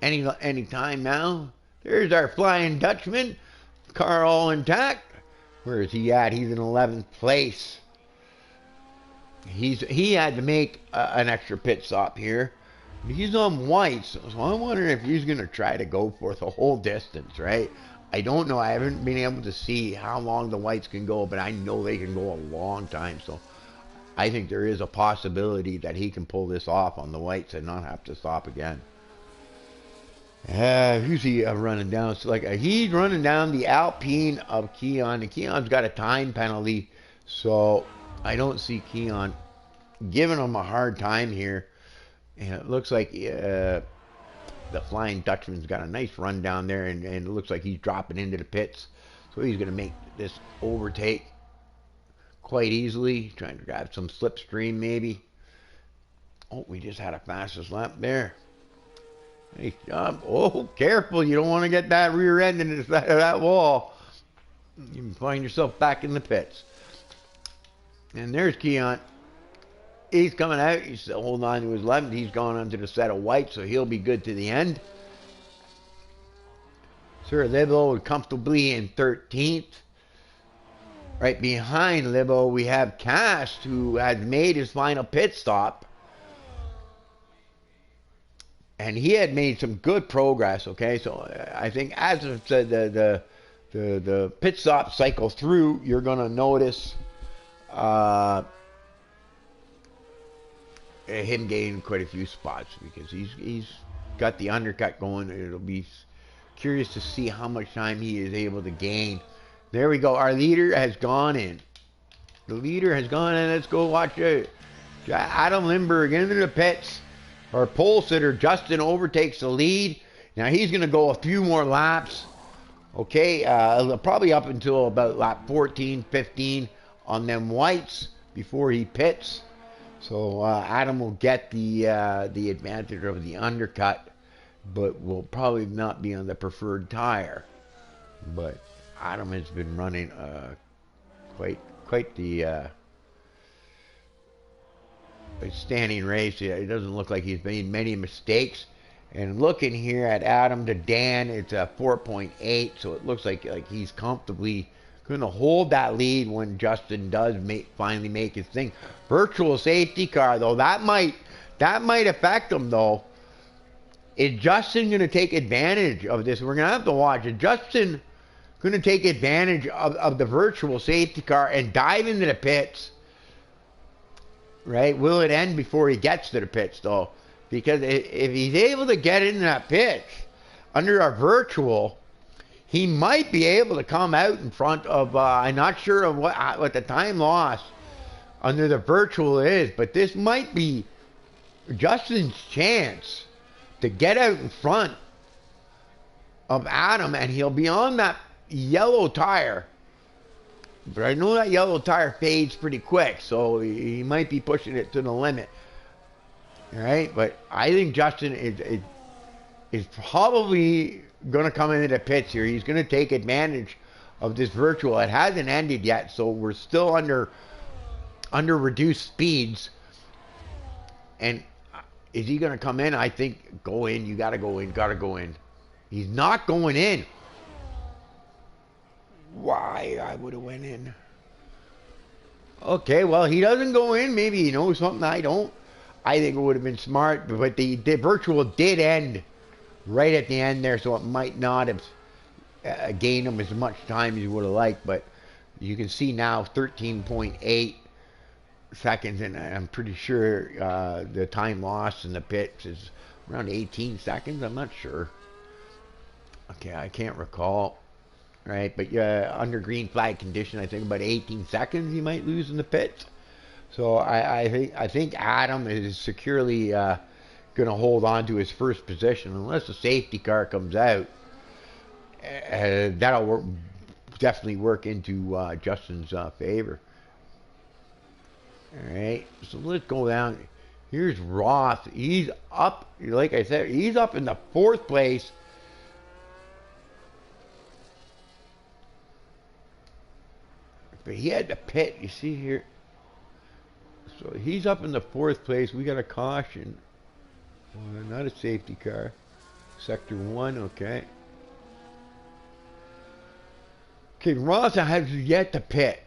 any time now. There's our Flying Dutchman. Car all intact. Where is he at? He's in 11th place. He had to make an extra pit stop here. He's on whites, so I'm wondering if he's going to try to go for the whole distance, right? I don't know. I haven't been able to see how long the whites can go, but I know they can go a long time. So I think there is a possibility that he can pull this off on the whites and not have to stop again. Who's he running down? So he's running down the Alpine of Keon. And Keon's got a time penalty, so I don't see Keon giving him a hard time here. And it looks like the Flying Dutchman's got a nice run down there, and it looks like he's dropping into the pits. So he's going to make this overtake quite easily, trying to grab some slipstream maybe. Oh, we just had a fastest lap there. Nice job. Oh, careful. You don't want to get that rear end into the side of that wall. You can find yourself back in the pits. And there's Keon. He's coming out. He's holding on to his left. He's going onto the set of white, so he'll be good to the end. Sir Libo comfortably in 13th. Right behind Libo, we have Cass, who has made his final pit stop. And he had made some good progress, okay? So I think as the pit stop cycle through, you're going to notice him gaining quite a few spots, because he's got the undercut going. It'll be curious to see how much time he is able to gain. There we go. Our leader has gone in. The leader has gone in. Let's go watch it. Adam Lindbergh into the pits. Our pole sitter, Justin, overtakes the lead. Now he's going to go a few more laps. Okay, probably up until about lap 14, 15 on them whites before he pits. So Adam will get the advantage of the undercut, but will probably not be on the preferred tire. But Adam has been running quite the a standing race. It doesn't look like he's made many mistakes. And looking here at Adam to Dan, it's a 4.8, so it looks like he's comfortably going to hold that lead when Justin does finally make his thing. Virtual safety car, though, that might affect him, though. Is Justin going to take advantage of this? We're going to have to watch. Is Justin going to take advantage of the virtual safety car and dive into the pits? Right? Will it end before he gets to the pits, though? Because if he's able to get into that pitch under a virtual, he might be able to come out in front of, I'm not sure of what the time loss under the virtual is, but this might be Justin's chance to get out in front of Adam, and he'll be on that yellow tire. But I know that yellow tire fades pretty quick, so he might be pushing it to the limit. All right, but I think Justin is probably going to come into the pits here. He's going to take advantage of this virtual. It hasn't ended yet, so we're still under reduced speeds. And is he going to come in? I think go in. You got to go in. Got to go in. He's not going in. Why? I would have went in. Okay, well, he doesn't go in. Maybe he knows something I don't. I think it would have been smart, but the virtual did end right at the end there, so it might not have gained him as much time as you would have liked, but you can see now 13.8 seconds, and I'm pretty sure the time lost in the pits is around 18 seconds. I'm not sure. Okay, I can't recall. Right, but under green flag condition, I think about 18 seconds he might lose in the pits. So I think Adam is securely going to hold on to his first position unless the safety car comes out. That'll definitely work into Justin's favor. All right, so let's go down. Here's Roth. He's up, like I said, he's up in the 4th place. But he had to pit, you see here. So he's up in the 4th place. We got a caution. Not a safety car. Sector 1, okay. Okay, Roth has yet to pit,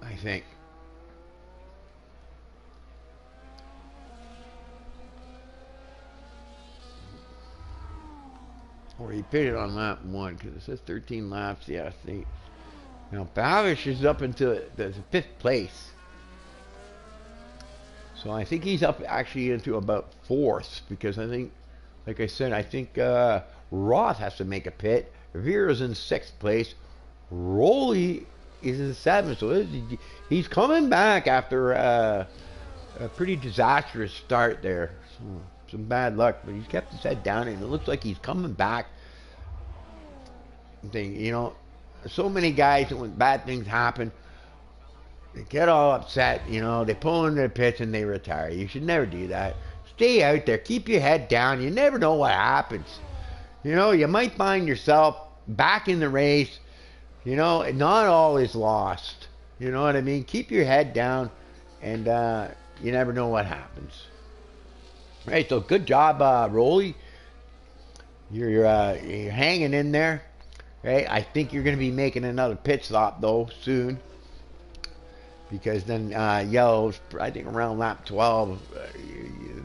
I think. Or he pitted on lap 1, because it says 13 laps. Yeah, I think. Now, Bavish is up into the 5th place. So I think he's up actually into about 4th, because I think, like I said, I think Roth has to make a pit. Vera's in 6th place. Rowley is in 7th. So he's coming back after a pretty disastrous start there. So, some bad luck, but he's kept his head down, and it looks like he's coming back. You know, so many guys, when bad things happen, they get all upset, you know, they pull into the pits and they retire. You should never do that. Stay out there, keep your head down. You never know what happens. You know, you might find yourself back in the race. You know, not all is lost. You know what I mean? Keep your head down, and you never know what happens. Right, so good job, Rolly. You're hanging in there. Right, I think you're going to be making another pit stop, though, soon. Because then yellows, I think around lap 12,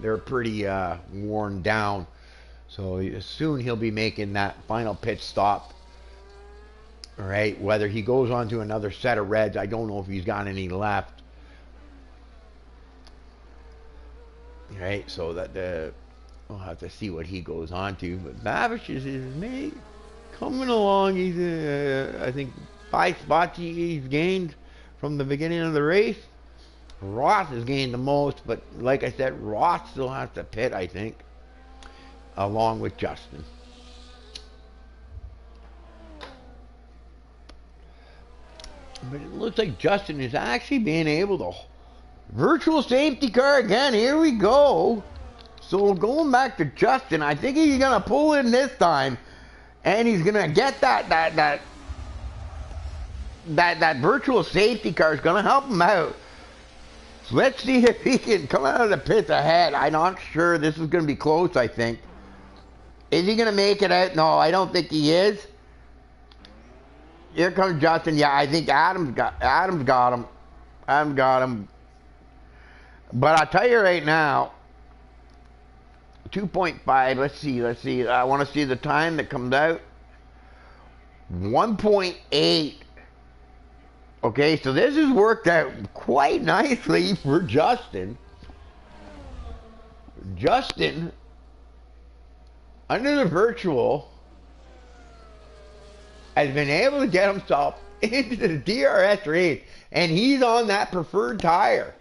they're pretty worn down. So soon he'll be making that final pit stop. All right, whether he goes on to another set of reds, I don't know if he's got any left. All right, so that we'll have to see what he goes on to. But Bavish is coming along. He's, I think, 5 spots he's gained from the beginning of the race. Roth has gained the most, but like I said, Roth still has to pit, I think, along with Justin. But it looks like Justin is actually being able to virtual safety car again. Here we go. So going back to Justin, I think he's gonna pull in this time, and he's gonna get that virtual safety car is gonna help him out. So let's see if he can come out of the pits ahead. I'm not sure. This is going to be close, I think. Is he going to make it out? No, I don't think he is. Here comes Justin. Yeah, I think Adam's got him. Adam's got him. But I'll tell you right now, 2.5. Let's see. I want to see the time that comes out. 1.8. Okay, so this has worked out quite nicely for Justin. Justin, under the virtual, has been able to get himself into the DRS race, and he's on that preferred tire.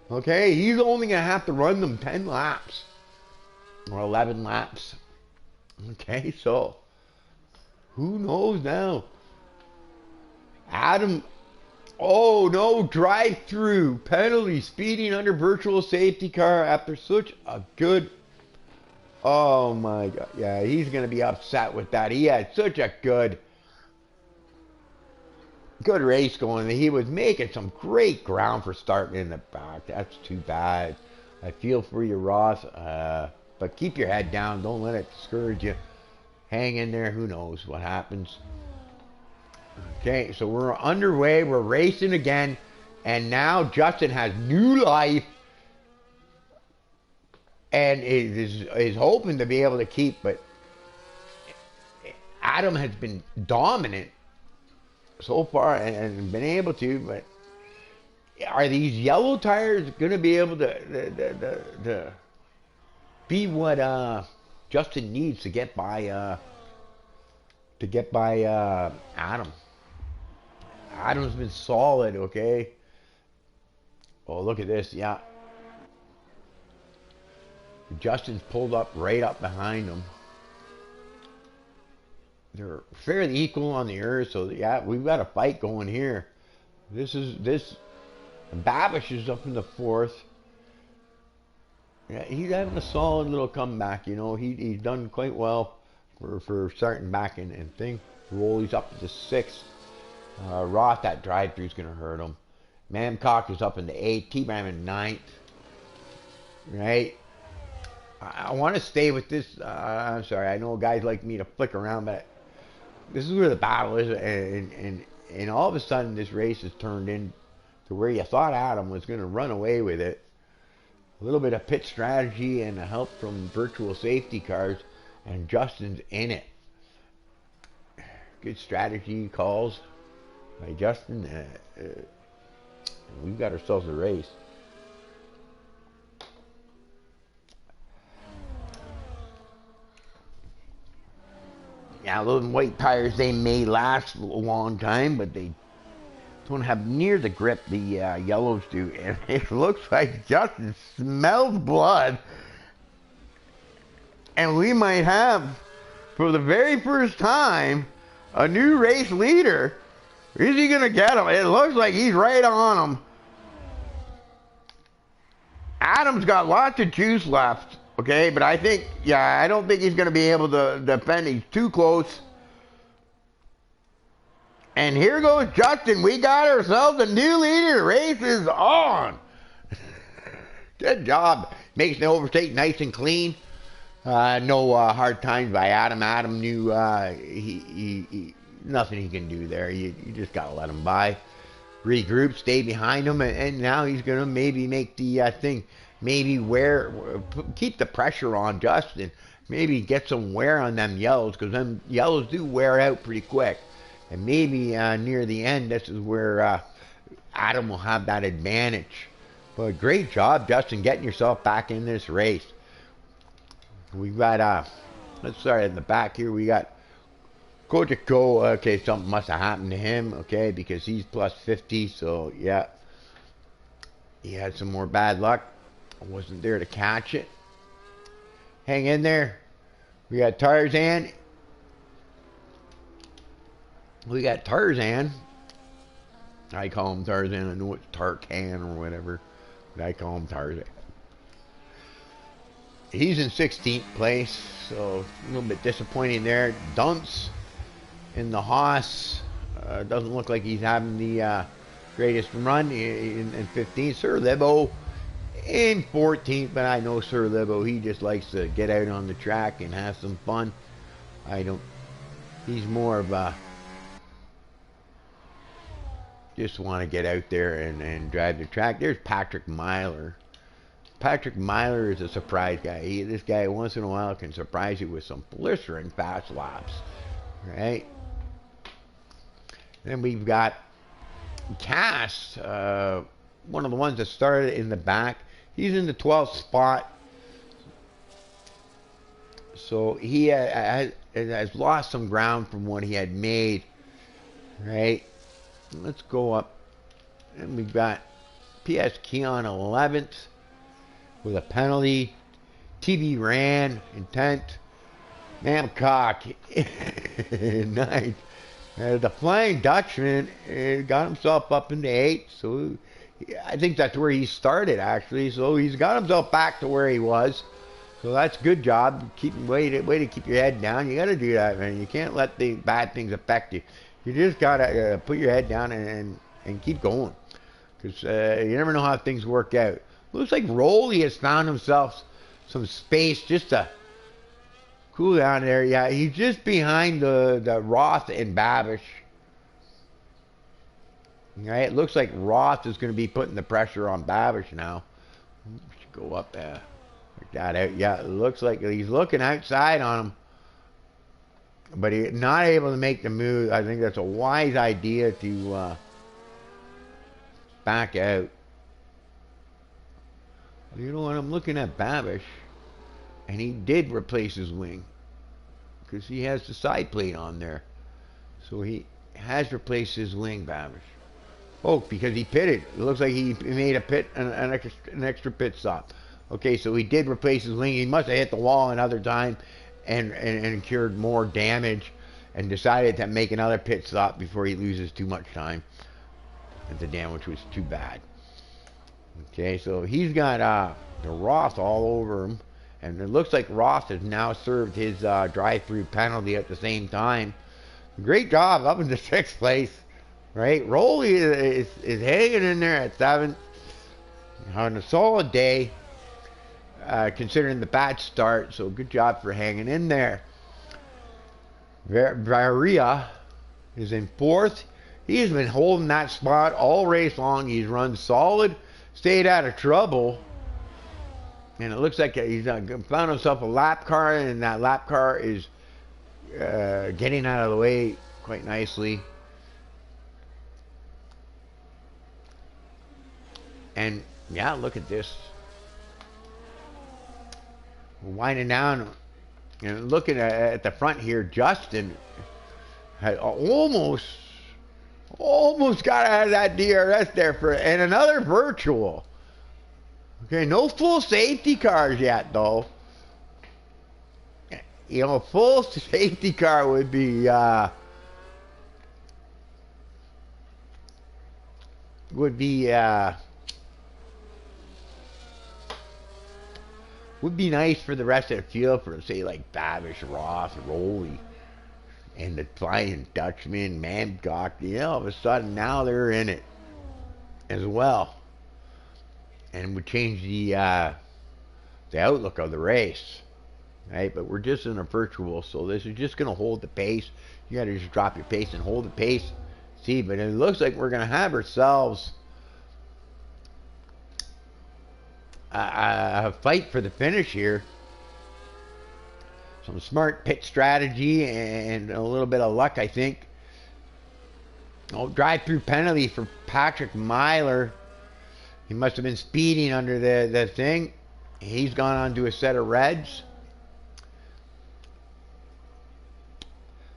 Okay, he's only going to have to run them 10 laps or 11 laps. Okay, so who knows now? Adam, oh no, drive-through penalty, speeding under virtual safety car after such a good, oh my God, yeah, he's going to be upset with that. He had such a good race going. He was making some great ground for starting in the back. That's too bad. I feel for you, Ross, but keep your head down. Don't let it discourage you. Hang in there. Who knows what happens. Okay, so we're underway. We're racing again. And now Justin has new life and is hoping to be able to keep. But Adam has been dominant so far and been able to. But are these yellow tires going to be able to be what Justin needs to get by Adam? Adam's been solid, okay? Oh, look at this, yeah. Justin's pulled up right up behind him. They're fairly equal on the earth, so yeah, we've got a fight going here. Babish is up in the fourth. Yeah, he's having a solid little comeback, you know. He's done quite well for starting back and thing. Rolly's up to the sixth. Roth, that drive-thru's going to hurt him. Mamcock is up in the eighth. T-Bram in ninth. Right? I want to stay with this. I'm sorry. I know guys like me to flick around, but this is where the battle is. And all of a sudden, this race has turned into where you thought Adam was going to run away with it. A little bit of pit strategy and help from virtual safety cars, and Justin's in it. Good strategy calls by Justin. We've got ourselves a race. Yeah, those white tires, they may last a long time, but they don't have near the grip the yellows do. And it looks like Justin smells blood. And we might have, for the very first time, a new race leader. Is he going to get him? It looks like he's right on him. Adam's got lots of juice left, okay? But I think, yeah, I don't think he's going to be able to defend. He's too close. And here goes Justin. We got ourselves a new leader. The race is on. Good job. Makes the overtake nice and clean. No hard times by Adam. Adam knew nothing he can do there. You just got to let him by. Regroup, stay behind him, and now he's going to maybe make the thing. Maybe keep the pressure on Justin. Maybe get some wear on them yellows, because them yellows do wear out pretty quick. And maybe near the end, this is where Adam will have that advantage. But great job, Justin, getting yourself back in this race. We've got, let's start in the back here. We got Kojako. Okay, something must have happened to him, okay, because he's plus 50. So, yeah, he had some more bad luck. I wasn't there to catch it. Hang in there. We got Tarzan. We got Tarzan. I call him Tarzan. I know it's Tarkan or whatever, but I call him Tarzan. He's in 16th place, so a little bit disappointing there. Dunce in the Haas. Doesn't look like he's having the greatest run in 15th. Sir Libo in 14th, but I know Sir Libo, he just likes to get out on the track and have some fun. I don't, he's more of a, just want to get out there and drive the track. There's Patrick Myler. Patrick Myler is a surprise guy. This guy once in a while can surprise you with some blistering fast laps, right? Then we've got Cass, one of the ones that started in the back. He's in the 12th spot. So he has lost some ground from what he had made, right? Let's go up. And we've got PS Keon 11th with a penalty. TB Ran, intent. Mamcock, 9th. The Flying Dutchman got himself up into 8th, so I think that's where he started, actually. So he's got himself back to where he was. So that's a good job. Way to keep your head down. You got to do that, man. You can't let the bad things affect you. You just got to put your head down and keep going. Because you never know how things work out. Looks like Rolly has found himself some space just to cool down there. Yeah, he's just behind the Roth and Babish. Right, it looks like Roth is going to be putting the pressure on Babish now. Should go up there. Check that out. Yeah, it looks like he's looking outside on him. But he's not able to make the move. I think that's a wise idea to back out. You know what? I'm looking at Babish. And he did replace his wing. Because he has the side plate on there. So he has replaced his wing, Babish. Oh, because he pitted. It looks like he made an extra pit stop. Okay, so he did replace his wing. He must have hit the wall another time and incurred more damage and decided to make another pit stop before he loses too much time. And the damage was too bad. Okay, so he's got the Roth all over him. And it looks like Roth has now served his drive-through penalty at the same time. Great job up in the 6th place. Right? Rolly is hanging in there at 7th. Having a solid day. Considering the bad start. So good job for hanging in there. Varia is in 4th. He's been holding that spot all race long. He's run solid. Stayed out of trouble. And it looks like he's found himself a lap car. And that lap car is getting out of the way quite nicely. And yeah, look at this. We're winding down and looking at the front here. Justin had almost got out of that DRS there and another virtual. Okay, no full safety cars yet though. You know, a full safety car would be nice for the rest of the field for, say, like Babish, Roth, Rolly, and the Flying Dutchman, Mamcock. You know, all of a sudden now they're in it as well, and would change the outlook of the race, right? But we're just in a virtual, so this is just going to hold the pace. You got to just drop your pace and hold the pace. See, but it looks like we're going to have ourselves a fight for the finish here. Some smart pit strategy and a little bit of luck, I think. Oh, drive-through penalty for Patrick Myler. He must have been speeding under the thing. He's gone on to a set of reds.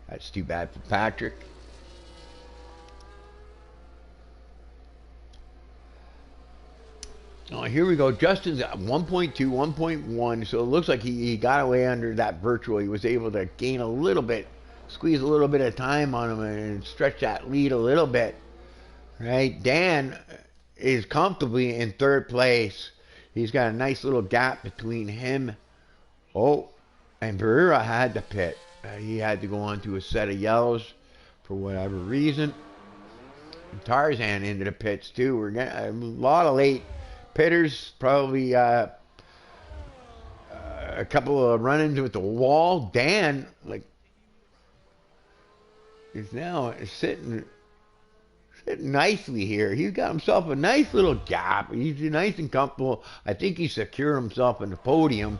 That's too bad for Patrick. Oh, here we go. Justin's at 1.2, 1.1. So it looks like he got away under that virtual. He was able to gain a little bit, squeeze a little bit of time on him and stretch that lead a little bit. Right? Dan is comfortably in 3rd place. He's got a nice little gap between him. Oh, and Barrera had to pit. He had to go on to a set of yellows for whatever reason. Tarzan into the pits too. We're getting a lot of late pitters, probably a couple of run-ins with the wall. Dan, like, is now sitting nicely here. He's got himself a nice little gap. He's nice and comfortable. I think he secured himself in the podium.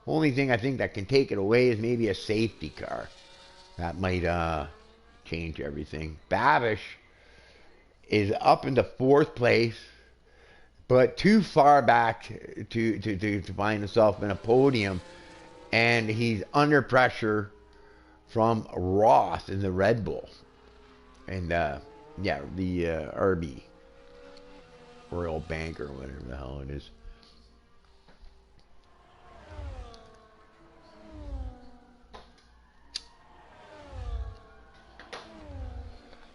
Only thing I think that can take it away is maybe a safety car. That might change everything. Babish is up into fourth place, but too far back to find himself in a podium, and he's under pressure from Roth in the Red Bull, and yeah, the RB, Royal Bank or whatever the hell it is.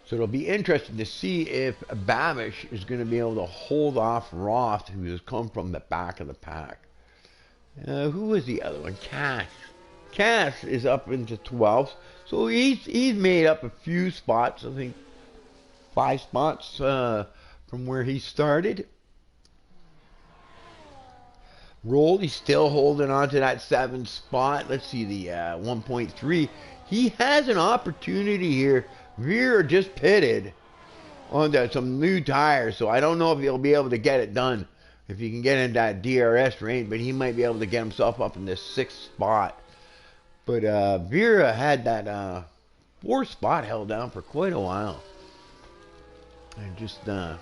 So it'll be interesting to see if Babish is going to be able to hold off Roth, who has come from the back of the pack. Who was the other one? Cass. Cass is up into 12th. So he's made up a few spots. I think 5 spots from where he started. Rolly's still holding on to that 7th spot. Let's see the 1.3. He has an opportunity here. Veer just pitted on some new tires, so I don't know if he'll be able to get it done if he can get in that DRS range, but he might be able to get himself up in the 6th spot. But Vera had that 4th spot held down for quite a while. And just, yeah,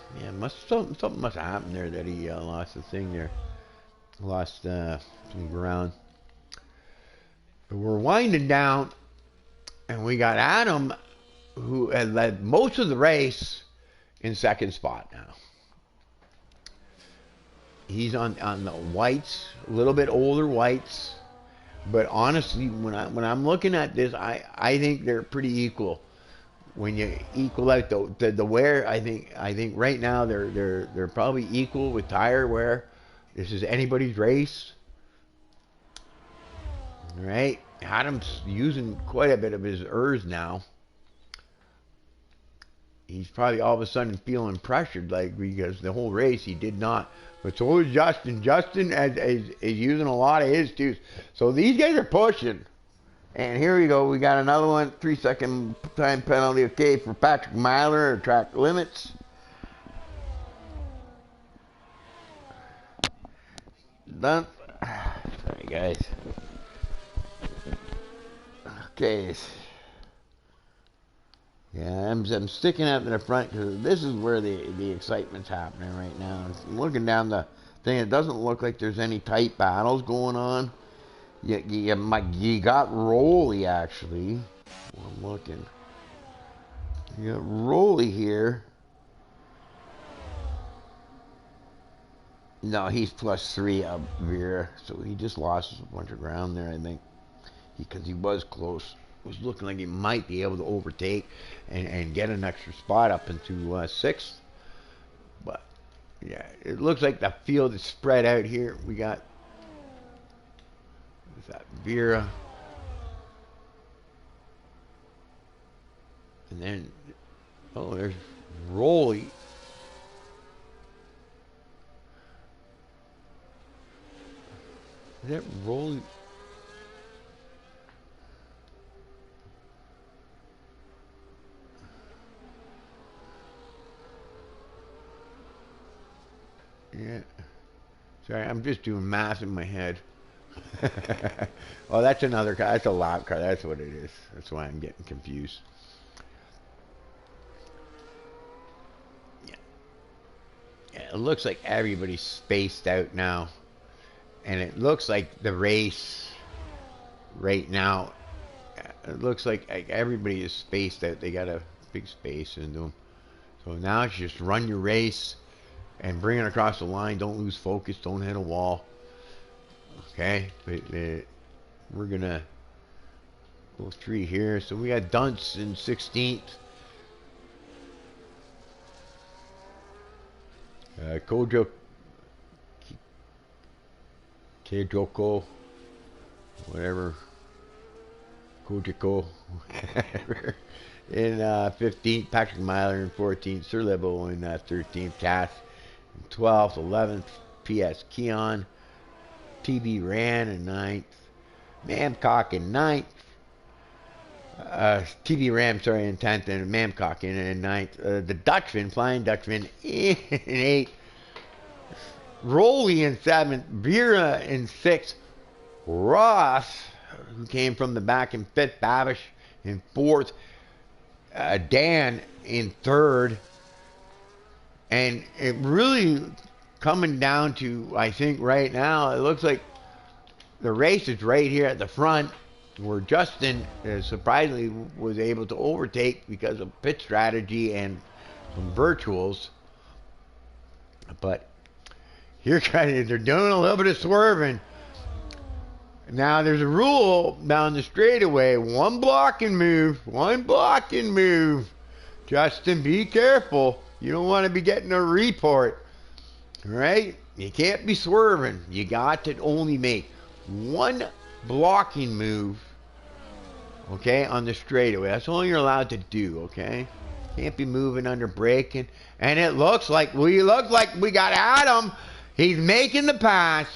something must have happened there that he lost the thing there. Lost some ground. But we're winding down, and we got Adam, who had led most of the race, in 2nd spot now. He's on the whites, a little bit older whites, but honestly, when I'm looking at this, I think they're pretty equal. When you equal out the wear, I think right now they're probably equal with tire wear. This is anybody's race. All right, Adam's using quite a bit of his ERS now. He's probably all of a sudden feeling pressured, like, because the whole race he did not. But so is Justin. Justin is using a lot of his too. So these guys are pushing. And here we go. We got another one. 3-second time penalty. Okay, for Patrick Myler, track limits. Done. Sorry, guys. Okay. Yeah, I'm sticking out to the front because this is where the excitement's happening right now. I'm looking down the thing. It doesn't look like there's any tight battles going on. You got Rolly, actually. I'm looking. You got Rolly here. No, he's +3 up Vera, so he just lost a bunch of ground there, I think, because he was close. It was looking like he might be able to overtake and get an extra spot up into 6th. But yeah, it looks like the field is spread out here. We got that Vera, and then there's Rolly. Is that Rolly? Yeah. Sorry, I'm just doing math in my head. Oh, that's another car. That's a lap car. That's what it is. That's why I'm getting confused. Yeah. Yeah, it looks like everybody's spaced out now. And it looks like the race right now, it looks like everybody is spaced out. They got a big space into them. So now it's just run your race and bring it across the line. Don't lose focus. Don't hit a wall. Okay, but we're gonna go 3 here. So we got Dunce in 16th. Kojoko, whatever. Kojiko, whatever. in 15th, Patrick Myler in 14th, Sir Lebo in 13th, Cass in 12th, 11th, P.S. Keon, T.B. Rand in 9th, Mamcock in 9th, T.B. Ram, sorry, in 10th, and Mamcock in 9th. The Dutchman, Flying Dutchman in 8th, Roley in 7th, Vera in 6th, Ross, who came from the back in 5th, Babish in 4th, Dan in 3rd, and it really coming down to, I think right now, it looks like the race is right here at the front, where Justin surprisingly was able to overtake because of pit strategy and some virtuals. But here, they're doing a little bit of swerving. Now, there's a rule down the straightaway. One block and move. One block and move. Justin, be careful. You don't want to be getting a report. All right? You can't be swerving. You got to only make one blocking move, okay, on the straightaway. That's all you're allowed to do, okay? Can't be moving under braking. And it looks like we got Adam. He's making the pass.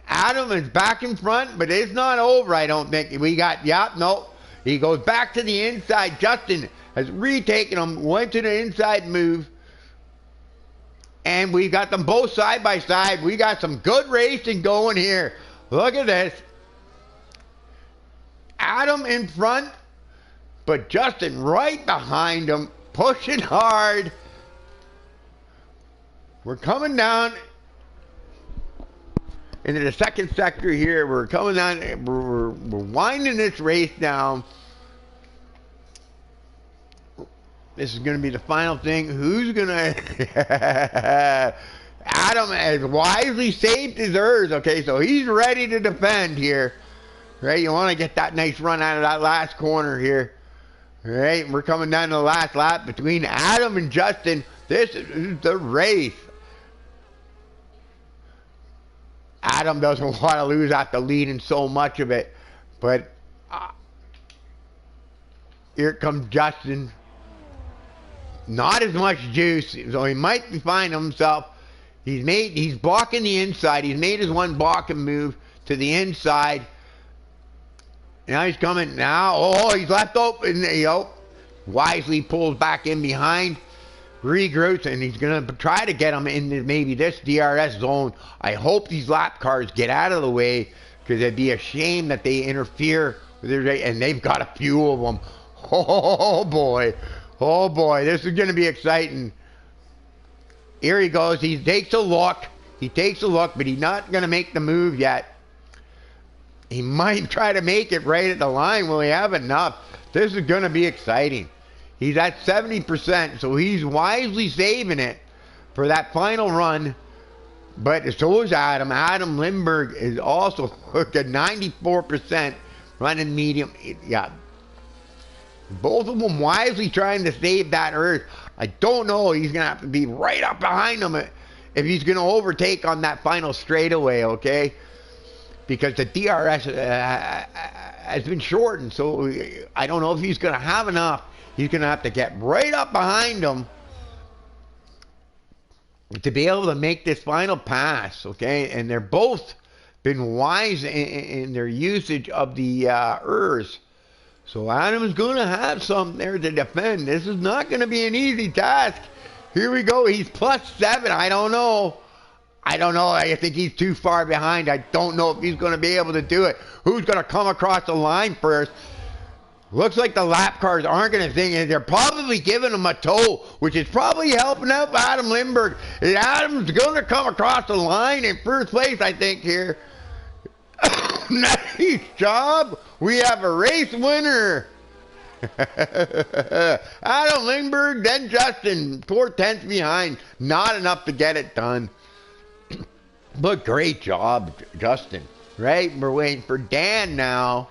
Adam is back in front, but it's not over, I don't think. We got, no. He goes back to the inside. Justin has retaken him, went to the inside move. And we got them both side by side. We got some good racing going here. Look at this. Adam in front, but Justin right behind him, pushing hard. We're coming down into the second sector here. We're coming down, we're winding this race down. This is going to be the final thing. Who's going to... Adam has wisely saved his Urs, okay? So he's ready to defend here. Right? You want to get that nice run out of that last corner here. All right? We're coming down to the last lap between Adam and Justin. This is the race. Adam doesn't want to lose after leading so much of it. But here comes Justin. Not as much juice, so he might find himself. He's blocking the inside. He's made his one blocking move to the inside. Now he's coming. Now, oh, he's left open. Wisely pulls back in behind, regroups, and he's going to try to get him into maybe this DRS zone. I hope these lap cars get out of the way, because it'd be a shame that they interfere with their, and they've got a few of them. Oh boy. Oh boy, this is going to be exciting. Here he goes. He takes a look. But he's not going to make the move yet. He might try to make it right at the line. Will he have enough? This is going to be exciting. He's at 70%, so he's wisely saving it for that final run. But so is Adam. Adam Lindbergh is also at 94% running medium. Yeah. Both of them wisely trying to save that Earth. I don't know. He's going to have to be right up behind him if he's going to overtake on that final straightaway, okay? Because the DRS has been shortened, so I don't know if he's going to have enough. He's going to have to get right up behind him to be able to make this final pass, okay? And they're both been wise in their usage of the Urs. So Adam's going to have something there to defend. This is not going to be an easy task. Here we go. He's +7. I don't know. I think he's too far behind. I don't know if he's going to be able to do it. Who's going to come across the line first? Looks like the lap cars aren't going to think it. They're probably giving him a tow, which is probably helping out Adam Lindbergh. And Adam's going to come across the line in first place, I think, here. Nice job. We have a race winner. Adam Lindbergh, then Justin, 4/10 behind. Not enough to get it done. But great job, Justin. Right? We're waiting for Dan now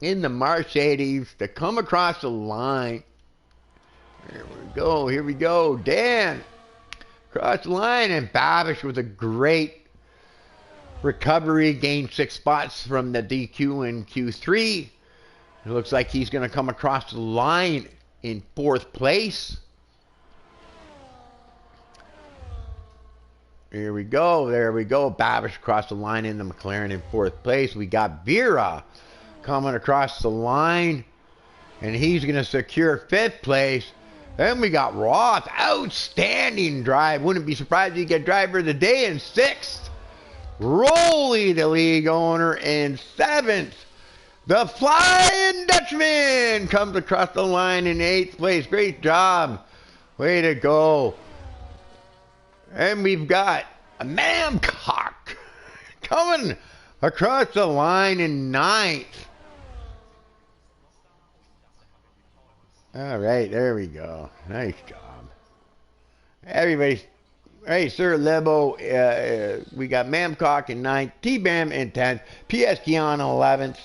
in the Mercedes to come across the line. Here we go. Dan across the line, and Babish with a great recovery, gained 6 spots from the DQ in Q3. It looks like he's going to come across the line in 4th place. Here we go. There we go. Babish across the line in the McLaren in 4th place. We got Vera coming across the line, and he's going to secure 5th place. Then we got Roth. Outstanding drive. Wouldn't be surprised if you get driver of the day in 6th. Rolly, the league owner, in 7th. The Flying Dutchman comes across the line in 8th place. Great job. Way to go. And we've got a Mamcock coming across the line in 9th. All right, there we go. Nice job. Everybody, hey, Sir Lebo, we got Mamcock in 9th, T-Bam in 10th, PSG on 11th.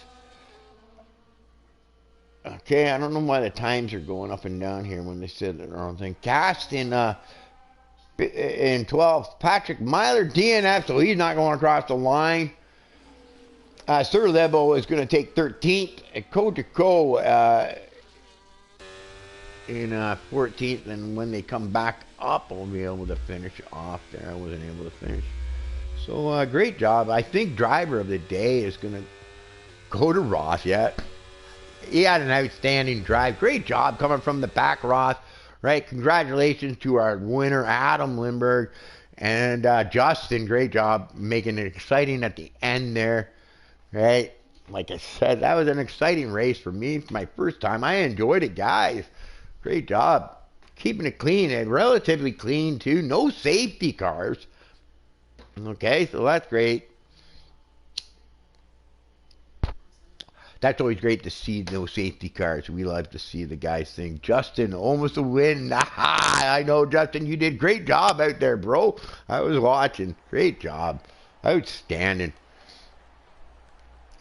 Okay, I don't know why the times are going up and down here when they said the wrong thing. Cast in 12th, Patrick Myler, DNF, so he's not going across the line. Sir Lebo is going to take 13th, and Kojako in 14th, and when they come back up, I'll be able to finish off there. I wasn't able to finish. So, great job. I think driver of the day is going to go to Roth yet. He had an outstanding drive. Great job coming from the back, Roth. Right, congratulations to our winner, Adam Lindbergh, and Justin. Great job making it exciting at the end there. Right, like I said, that was an exciting race for me. It's my first time. I enjoyed it, guys. Great job. Keeping it clean and relatively clean, too. No safety cars. Okay, so that's great. That's always great to see no safety cars. We love to see the guys sing. Justin, almost a win. I know, Justin, you did great job out there, bro. I was watching. Great job. Outstanding.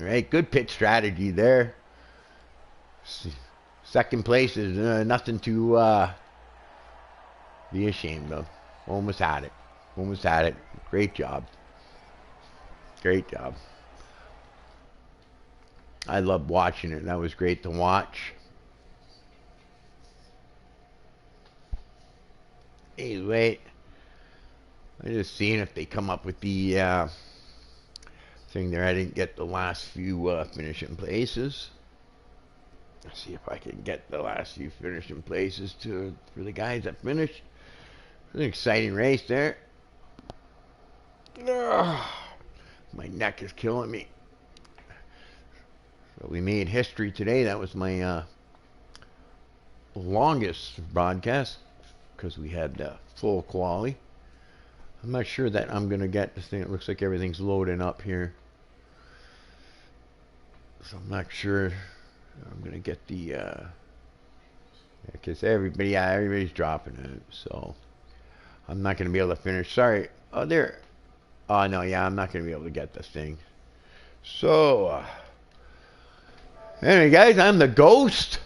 All right, good pit strategy there. 2nd place is nothing to be ashamed of. Almost had it. Almost had it. Great job. Great job. I loved watching it. That was great to watch. Hey, wait. I'm just seeing if they come up with the thing there. I didn't get the last few finishing places. Let's see if I can get the last few finishing places for the guys that finished. It was an exciting race there. Ugh, my neck is killing me. So we made history today. That was my longest broadcast because we had full quality. I'm not sure that I'm going to get this thing. It looks like everything's loading up here. So I'm not sure I'm going to get the... because everybody's dropping it. So I'm not going to be able to finish. Sorry. Oh, there. Oh, no, yeah, I'm not going to be able to get this thing. So... anyway, guys, I'm the Ghost.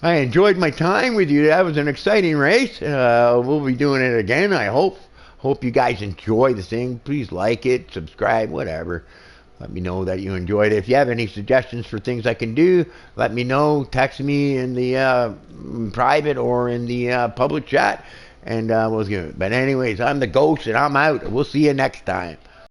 I enjoyed my time with you. That was an exciting race. We'll be doing it again, I hope. Hope you guys enjoy the thing. Please like it, subscribe, whatever. Let me know that you enjoyed it. If you have any suggestions for things I can do, let me know. Text me in the private or in the public chat, and we'll do it. But anyways, I'm the Ghost, and I'm out. We'll see you next time.